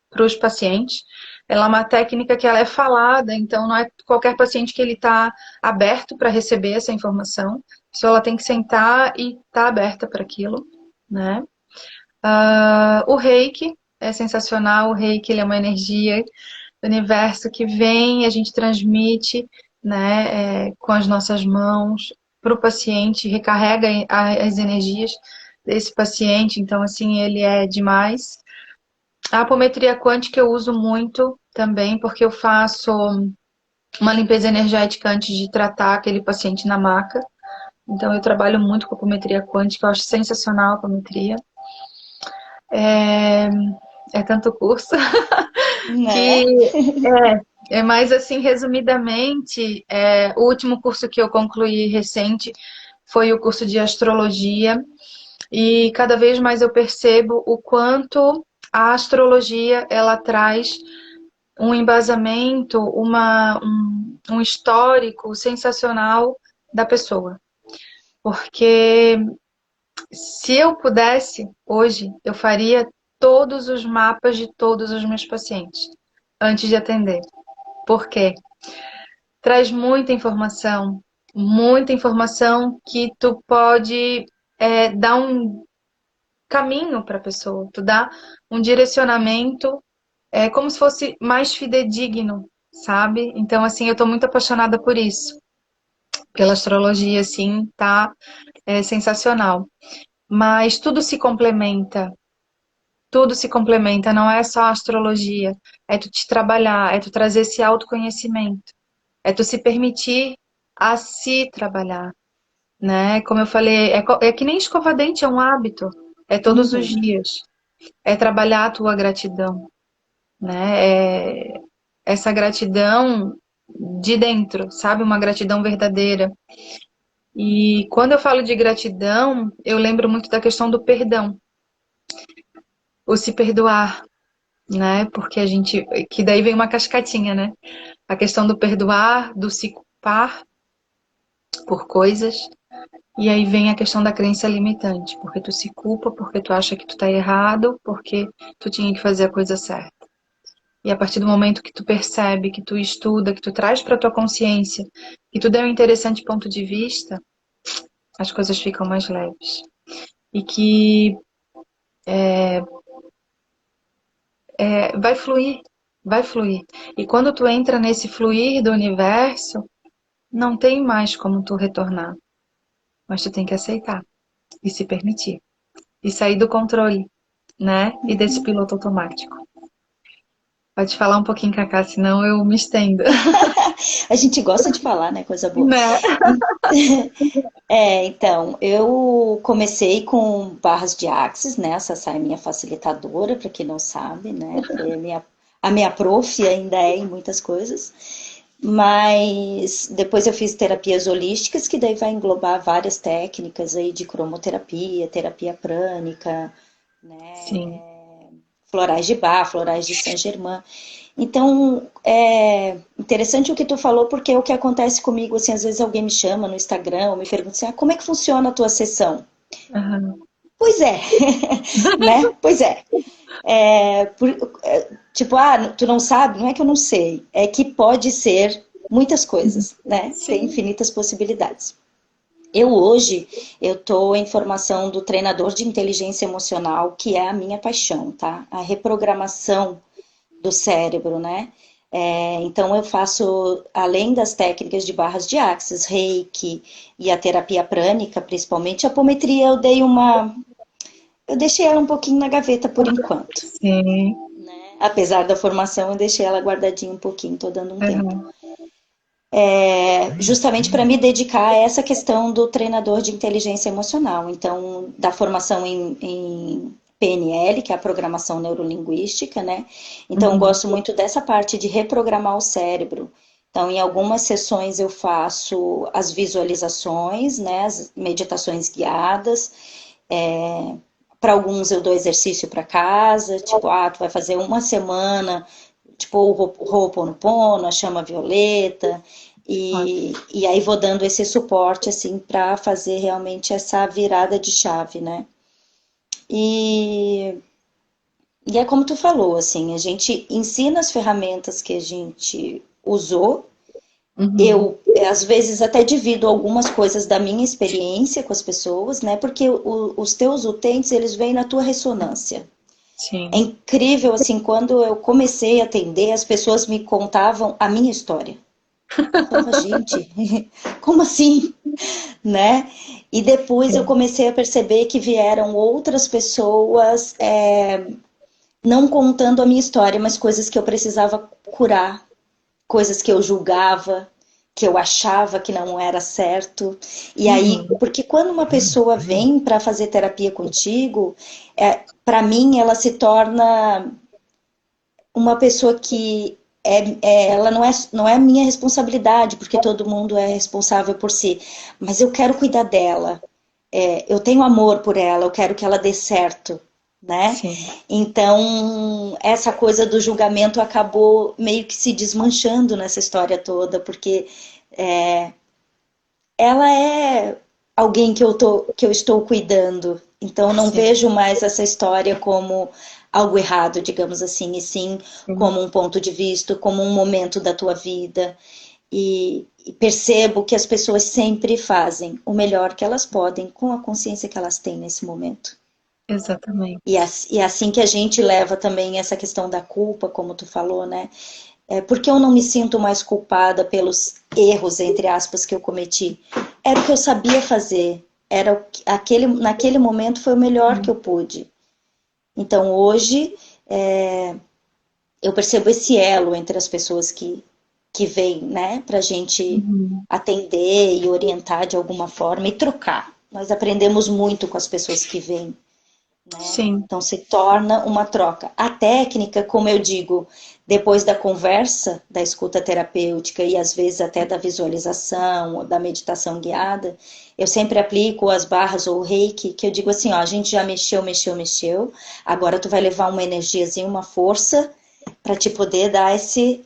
para os pacientes. Ela é uma técnica que ela é falada, então não é qualquer paciente que ele está aberto para receber essa informação. A pessoa ela tem que sentar e estar aberta para aquilo, né? O Reiki é sensacional. O Reiki ele é uma energia do universo que vem, e a gente transmite, né, com as nossas mãos para o paciente, recarrega as energias desse paciente, então assim, ele é demais. A apometria quântica eu uso muito também, porque eu faço uma limpeza energética antes de tratar aquele paciente na maca. Então eu trabalho muito com apometria quântica, eu acho sensacional a apometria. É, é tanto curso Né? que mas assim, resumidamente, o último curso que eu concluí recente foi o curso de astrologia. E cada vez mais eu percebo o quanto a astrologia ela traz um embasamento, um histórico sensacional da pessoa. Porque se eu pudesse, hoje, eu faria todos os mapas de todos os meus pacientes antes de atender. Por quê? Traz muita informação que tu pode dar um caminho para a pessoa, tu dá um direcionamento, como se fosse mais fidedigno, sabe? Então, assim, eu tô muito apaixonada por isso, pela astrologia, assim, tá sensacional. mas tudo se complementa. Tudo se complementa, não é só astrologia. É tu te trabalhar, é tu trazer esse autoconhecimento. É tu se permitir a se trabalhar, né? Como eu falei, é que nem escovar dente, é um hábito. É todos os Uhum. dias. É trabalhar a tua gratidão, né? Essa gratidão de dentro, sabe? Uma gratidão verdadeira. E quando eu falo de gratidão, eu lembro muito da questão do perdão, o se perdoar, né? Porque a gente, que daí vem uma cascatinha, né? A questão do perdoar, do se culpar por coisas, e aí vem a questão da crença limitante, porque tu se culpa, porque tu acha que tu tá errado, porque tu tinha que fazer a coisa certa. E a partir do momento que tu percebe, que tu estuda, que tu traz para tua consciência, que tu deu um interessante ponto de vista, as coisas ficam mais leves. E que vai fluir, vai fluir. E quando tu entra nesse fluir do universo, não tem mais como tu retornar. Mas tu tem que aceitar e se permitir. E sair do controle, né? E desse piloto automático. Pode falar um pouquinho, Cacá, senão eu me estendo. A gente gosta de falar, né? Coisa boa. Né? Então, eu comecei com barras de Axis, né? Essa é a minha facilitadora, para quem não sabe, né? Foi a minha prof ainda é em muitas coisas. Mas depois eu fiz terapias holísticas, que daí vai englobar várias técnicas aí de cromoterapia, terapia prânica, Sim. florais de Bach, florais de Saint-Germain. Então, é interessante o que tu falou, porque é o que acontece comigo, assim, às vezes alguém me chama no Instagram ou me pergunta assim, como é que funciona a tua sessão? Aham. Pois é, né? Pois é. Tipo, tu não sabe? Não é que eu não sei, é que pode ser muitas coisas, né? Tem Sim. infinitas possibilidades. Hoje, eu estou em formação do treinador de inteligência emocional, que é a minha paixão, tá? A reprogramação do cérebro, né? Então eu faço, além das técnicas de barras de axis, reiki e a terapia prânica, principalmente, a apometria eu deixei ela um pouquinho na gaveta por enquanto. Sim. Apesar da formação, eu deixei ela guardadinha um pouquinho, tô dando um tempo. Aham. Justamente para me dedicar a essa questão do treinador de inteligência emocional. Então, da formação em PNL, que é a programação neurolinguística, né? Então, eu Uhum. gosto muito dessa parte de reprogramar o cérebro. Então, em algumas sessões eu faço as visualizações, né? As meditações guiadas. Para alguns eu dou exercício para casa, tipo, tu vai fazer uma semana, tipo, o Ho'oponopono, a chama violeta, e aí vou dando esse suporte, assim, para fazer realmente essa virada de chave, né? E, e é como tu falou, assim, a gente ensina as ferramentas que a gente usou. Uhum. Eu, às vezes, até divido algumas coisas da minha experiência com as pessoas, né? Porque os teus utentes, eles vêm na tua ressonância. É Sim. incrível, assim, quando eu comecei a atender, as pessoas me contavam a minha história. Eu falava, gente, como assim? Né? E depois eu Sim. comecei a perceber que vieram outras pessoas, não contando a minha história, mas coisas que eu precisava curar, coisas que eu julgava, que eu achava que não era certo. E aí, Uhum. porque quando uma pessoa vem para fazer terapia contigo, para mim ela se torna uma pessoa que ela não é minha responsabilidade, porque todo mundo é responsável por si, mas eu quero cuidar dela, eu tenho amor por ela, eu quero que ela dê certo, né? Sim. Então, essa coisa do julgamento acabou meio que se desmanchando nessa história toda, porque ela é alguém que eu estou cuidando. Então, eu não Sim. vejo mais essa história como algo errado, digamos assim, e sim Sim. como um ponto de vista, como um momento da tua vida. E percebo que as pessoas sempre fazem o melhor que elas podem com a consciência que elas têm nesse momento. Exatamente. E é assim que a gente leva também essa questão da culpa, como tu falou, né? Porque eu não me sinto mais culpada pelos erros, entre aspas, que eu cometi. Era o que eu sabia fazer. naquele momento foi o melhor que eu pude. Então hoje eu percebo esse elo entre as pessoas que vêm, né, para a gente Uhum. atender e orientar de alguma forma e trocar. Nós aprendemos muito com as pessoas que vêm, né? Sim. Então se torna uma troca. A técnica, como eu digo, depois da conversa, da escuta terapêutica e às vezes até da visualização ou da meditação guiada, eu sempre aplico as barras ou o reiki, que eu digo assim, ó, a gente já mexeu, mexeu, mexeu, agora tu vai levar uma energiazinha, uma força para te poder dar esse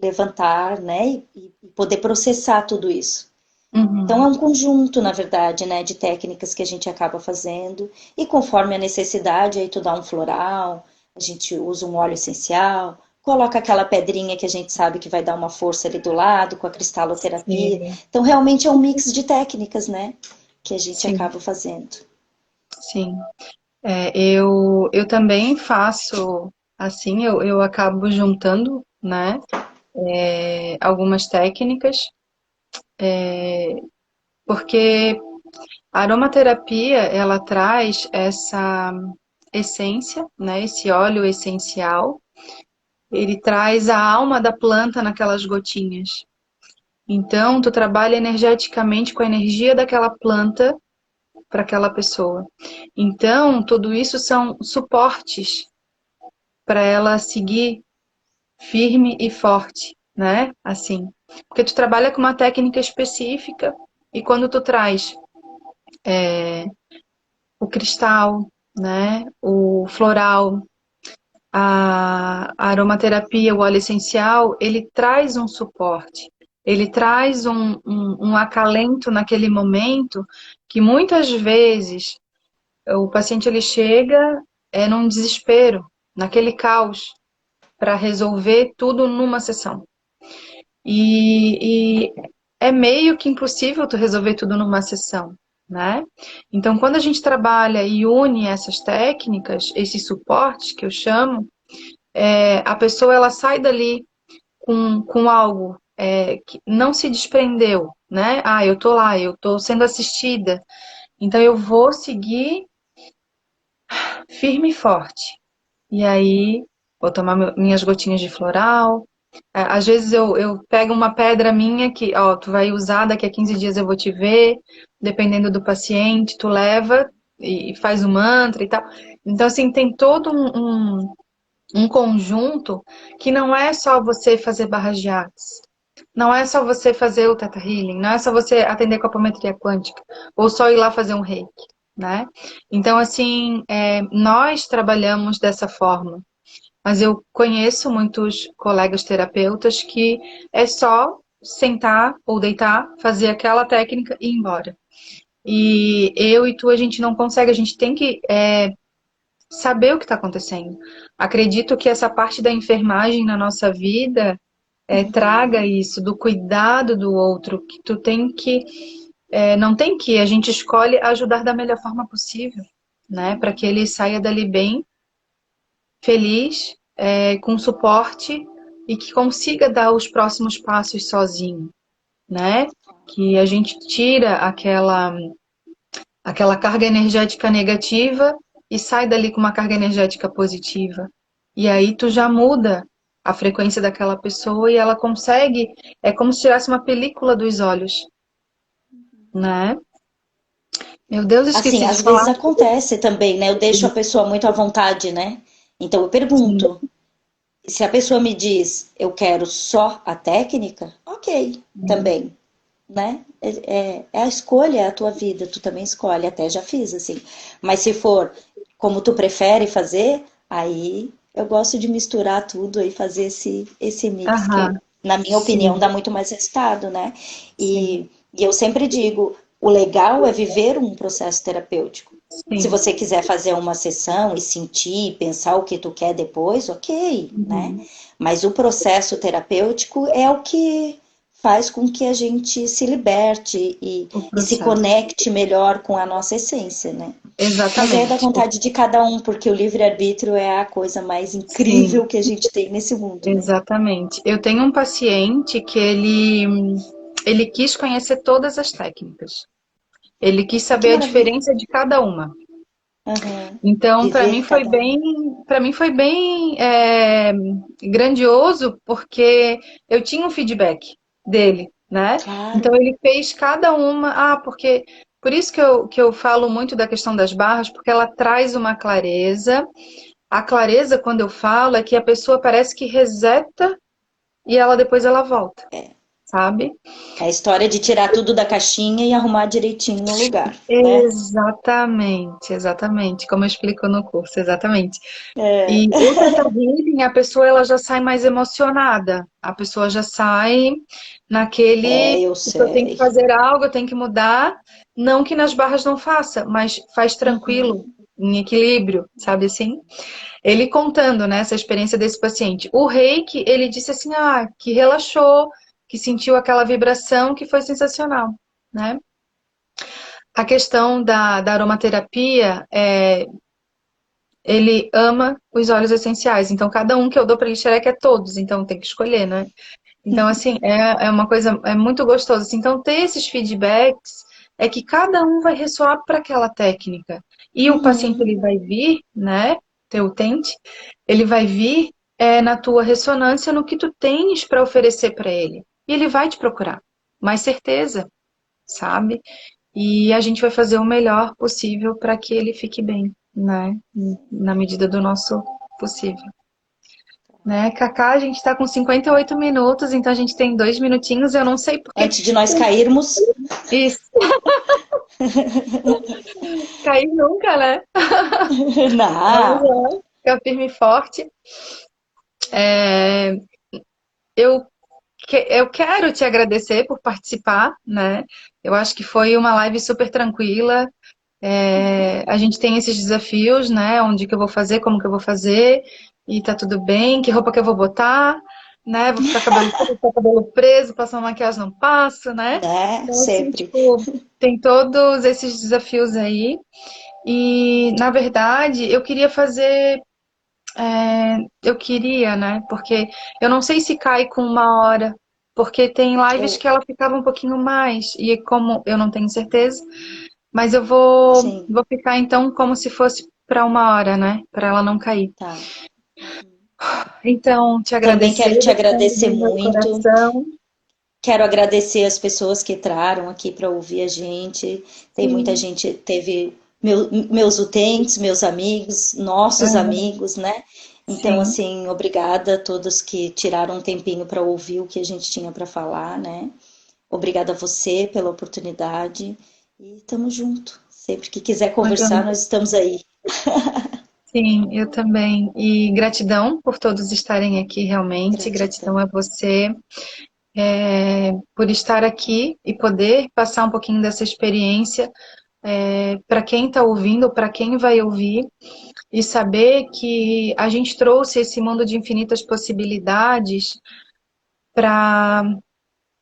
levantar, né, e poder processar tudo isso. Então é Uhum. um conjunto, na verdade, né, de técnicas que a gente acaba fazendo e conforme a necessidade, aí tu dá um floral, a gente usa um óleo essencial, coloca aquela pedrinha que a gente sabe que vai dar uma força ali do lado com a cristaloterapia. Sim, Então realmente é um mix de técnicas, né, que a gente sim, acaba fazendo. sim. Eu também faço assim, eu acabo juntando, né, algumas técnicas, porque a aromaterapia, ela traz essa essência, né, esse óleo essencial, ele traz a alma da planta naquelas gotinhas. Então, tu trabalha energeticamente com a energia daquela planta para aquela pessoa. Então, tudo isso são suportes para ela seguir firme e forte, né? Assim, porque tu trabalha com uma técnica específica e quando tu traz o cristal, né? O floral, a aromaterapia, o óleo essencial, ele traz um suporte. Ele traz um acalento naquele momento que muitas vezes o paciente ele chega num desespero, naquele caos, para resolver tudo numa sessão. E é meio que impossível tu resolver tudo numa sessão, né? Então, quando a gente trabalha e une essas técnicas, esses suportes que eu chamo, a pessoa ela sai dali com algo que não se desprendeu, né? Ah, eu tô lá, eu tô sendo assistida, então eu vou seguir firme e forte. E aí, vou tomar minhas gotinhas de floral. Às vezes eu pego uma pedra minha que, ó, tu vai usar, daqui a 15 dias eu vou te ver, dependendo do paciente, tu leva e faz o mantra e tal. Então, assim, tem todo um conjunto que não é só você fazer barras de Axis, não é só você fazer o Theta Healing, não é só você atender com a apometria quântica, ou só ir lá fazer um reiki, né? Então, assim, nós trabalhamos dessa forma. Mas eu conheço muitos colegas terapeutas que é só sentar ou deitar, fazer aquela técnica e ir embora. E eu e tu, a gente não consegue, a gente tem que saber o que está acontecendo. Acredito que essa parte da enfermagem na nossa vida traga isso, do cuidado do outro, que tu tem que, não tem que, a gente escolhe ajudar da melhor forma possível, né? Para que ele saia dali bem feliz, com suporte e que consiga dar os próximos passos sozinho, né? Que a gente tira aquela carga energética negativa e sai dali com uma carga energética positiva. E aí tu já muda a frequência daquela pessoa e ela consegue, é como se tirasse uma película dos olhos, né? Meu Deus, Assim, esqueci de às vezes falar. acontece também, né? Eu deixo a pessoa muito à vontade, né? Então eu Sim. pergunto, se a pessoa me diz, eu quero só a técnica, ok, também, né? É a escolha, é a tua vida, tu também escolhe, até já fiz assim. Mas se for como tu prefere fazer, aí eu gosto de misturar tudo e fazer esse mix que, Aham, na minha opinião, sim, dá muito mais resultado, né? sim, E eu sempre digo, o legal é viver um processo terapêutico. Se sim. você quiser fazer uma sessão e sentir, pensar o que tu quer depois, ok, né? Uhum. Mas o processo terapêutico é o que faz com que a gente se liberte O e se processo. conecte melhor com a nossa essência, né? Mas é da Exatamente. vontade de cada um, porque o livre-arbítrio é a coisa mais Sim, incrível que a gente tem nesse mundo, né? exatamente. Eu tenho um paciente que ele quis conhecer todas as técnicas. Ele quis Que saber a maravilha. diferença de cada uma. Aham. Então, Viver cada um. para mim foi bem grandioso, porque eu tinha um feedback dele, né? Então Claro. ele fez cada uma. Porque por isso que eu falo muito da questão das barras, porque ela traz uma clareza. A clareza, quando eu falo, é que a pessoa parece que reseta e ela depois ela volta, sabe? É a história de tirar tudo da caixinha e arrumar direitinho no lugar, né? Exatamente, exatamente, como eu explico no curso, exatamente. É, E o Theta Healing, a pessoa ela já sai mais emocionada. A pessoa já sai naquele, eu tipo, eu tenho que sei. fazer algo, eu tenho que mudar. Não que nas barras não faça, mas faz tranquilo, Uhum. em equilíbrio, sabe assim? Ele contando, né, essa experiência desse paciente. O Reiki, ele disse assim, que relaxou, que sentiu aquela vibração que foi sensacional, né? A questão da aromaterapia, ele ama os óleos essenciais. Então, cada um que eu dou para ele xereca é todos. Então, tem que escolher, né? Então, assim, é uma coisa, é muito gostoso. Assim, então, ter esses feedbacks é que cada um vai ressoar para aquela técnica. E o paciente, Uhum. ele vai vir, né? Teu utente, ele vai vir na tua ressonância no que tu tens para oferecer para ele. E ele vai te procurar. Mais certeza, sabe? E a gente vai fazer o melhor possível para que ele fique bem, né? Na medida do nosso possível. Né, Cacá, a gente está com 58 minutos, então a gente tem 2 minutinhos. Eu não sei porque. Antes de nós cairmos. Isso, cair nunca, né? Vamos Não. lá, ficar firme e forte. É, eu, eu quero te agradecer por participar, né? Eu acho que foi uma live super tranquila. A gente tem esses desafios, né? Onde que eu vou fazer, como que eu vou fazer, e tá tudo bem, que roupa que eu vou botar, né? Vou ficar cabelo curto, vou ficar cabelo preso, passar uma maquiagem não passo, né? Né? Então, assim, Sempre. tipo, tem todos esses desafios aí. E, na verdade, eu queria fazer. Eu queria, né? Porque eu não sei se cai com 1 hora, porque tem lives Eu, que ela ficava um pouquinho mais, e como eu não tenho certeza. Mas eu sim, vou ficar então como se fosse para 1 hora, né? Para ela não cair. tá. Uhum. Então, te Também agradecer quero te do fundo agradecer do meu muito. coração. Quero agradecer as pessoas que entraram aqui para ouvir a gente. Tem muita Sim, gente, teve meus utentes, meus amigos, nossos aham, amigos, né? Então, sim, assim, obrigada a todos que tiraram um tempinho para ouvir o que a gente tinha para falar, né? Obrigada a você pela oportunidade e estamos junto. Sempre que quiser conversar, muito- nós estamos aí. sim, eu também. E gratidão por todos estarem aqui realmente. Gratidão Gratidão. a você, por estar aqui e poder passar um pouquinho dessa experiência para quem está ouvindo, para quem vai ouvir. E saber que a gente trouxe esse mundo de infinitas possibilidades para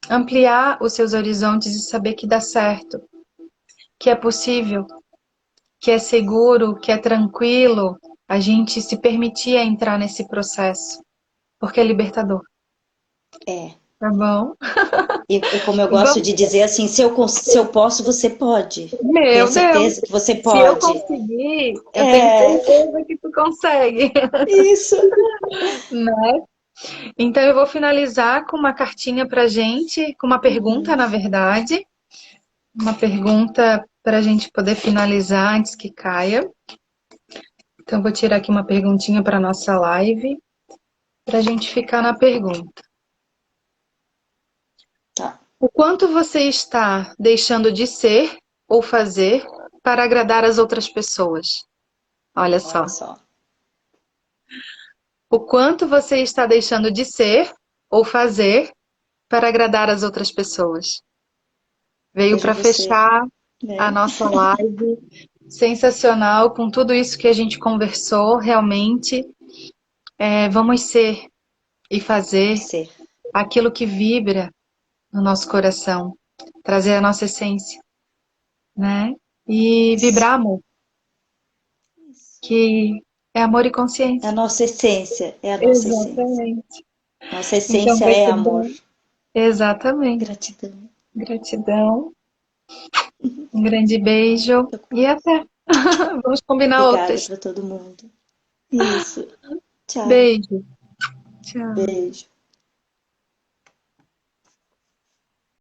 ampliar os seus horizontes e saber que dá certo, que é possível, que é seguro, que é tranquilo a gente se permitir a entrar nesse processo, porque é libertador, É. tá bom? E como eu E gosto vamos, de dizer assim, se eu posso, você pode. Tenha meu Deus, certeza que você se eu pode. conseguir, eu tenho É, certeza que tu consegue, isso. né? Então eu vou finalizar com uma cartinha pra gente, com uma pergunta, Uhum. na verdade. Uma pergunta para a gente poder finalizar antes que caia. Então, vou tirar aqui uma perguntinha para nossa live, para a gente ficar na pergunta. Tá, O quanto você está deixando de ser ou fazer para agradar as outras pessoas? Olha olha só. só. O quanto você está deixando de ser ou fazer para agradar as outras pessoas? Veio Seja para você, fechar a né? nossa live. Sensacional com tudo isso que a gente conversou, realmente. Vamos ser e fazer Ser. aquilo que vibra no nosso coração, trazer a nossa essência, né? E Isso. vibrar amor, Isso. que é amor e É a consciência. nossa essência, é a nossa essência. Exatamente. Nossa Então, essência é amor. gratidão. Exatamente. Gratidão. Gratidão. Um grande beijo e até. Vamos combinar Obrigada outras. para todo mundo. Isso. Tchau. Beijo. Tchau. Beijo.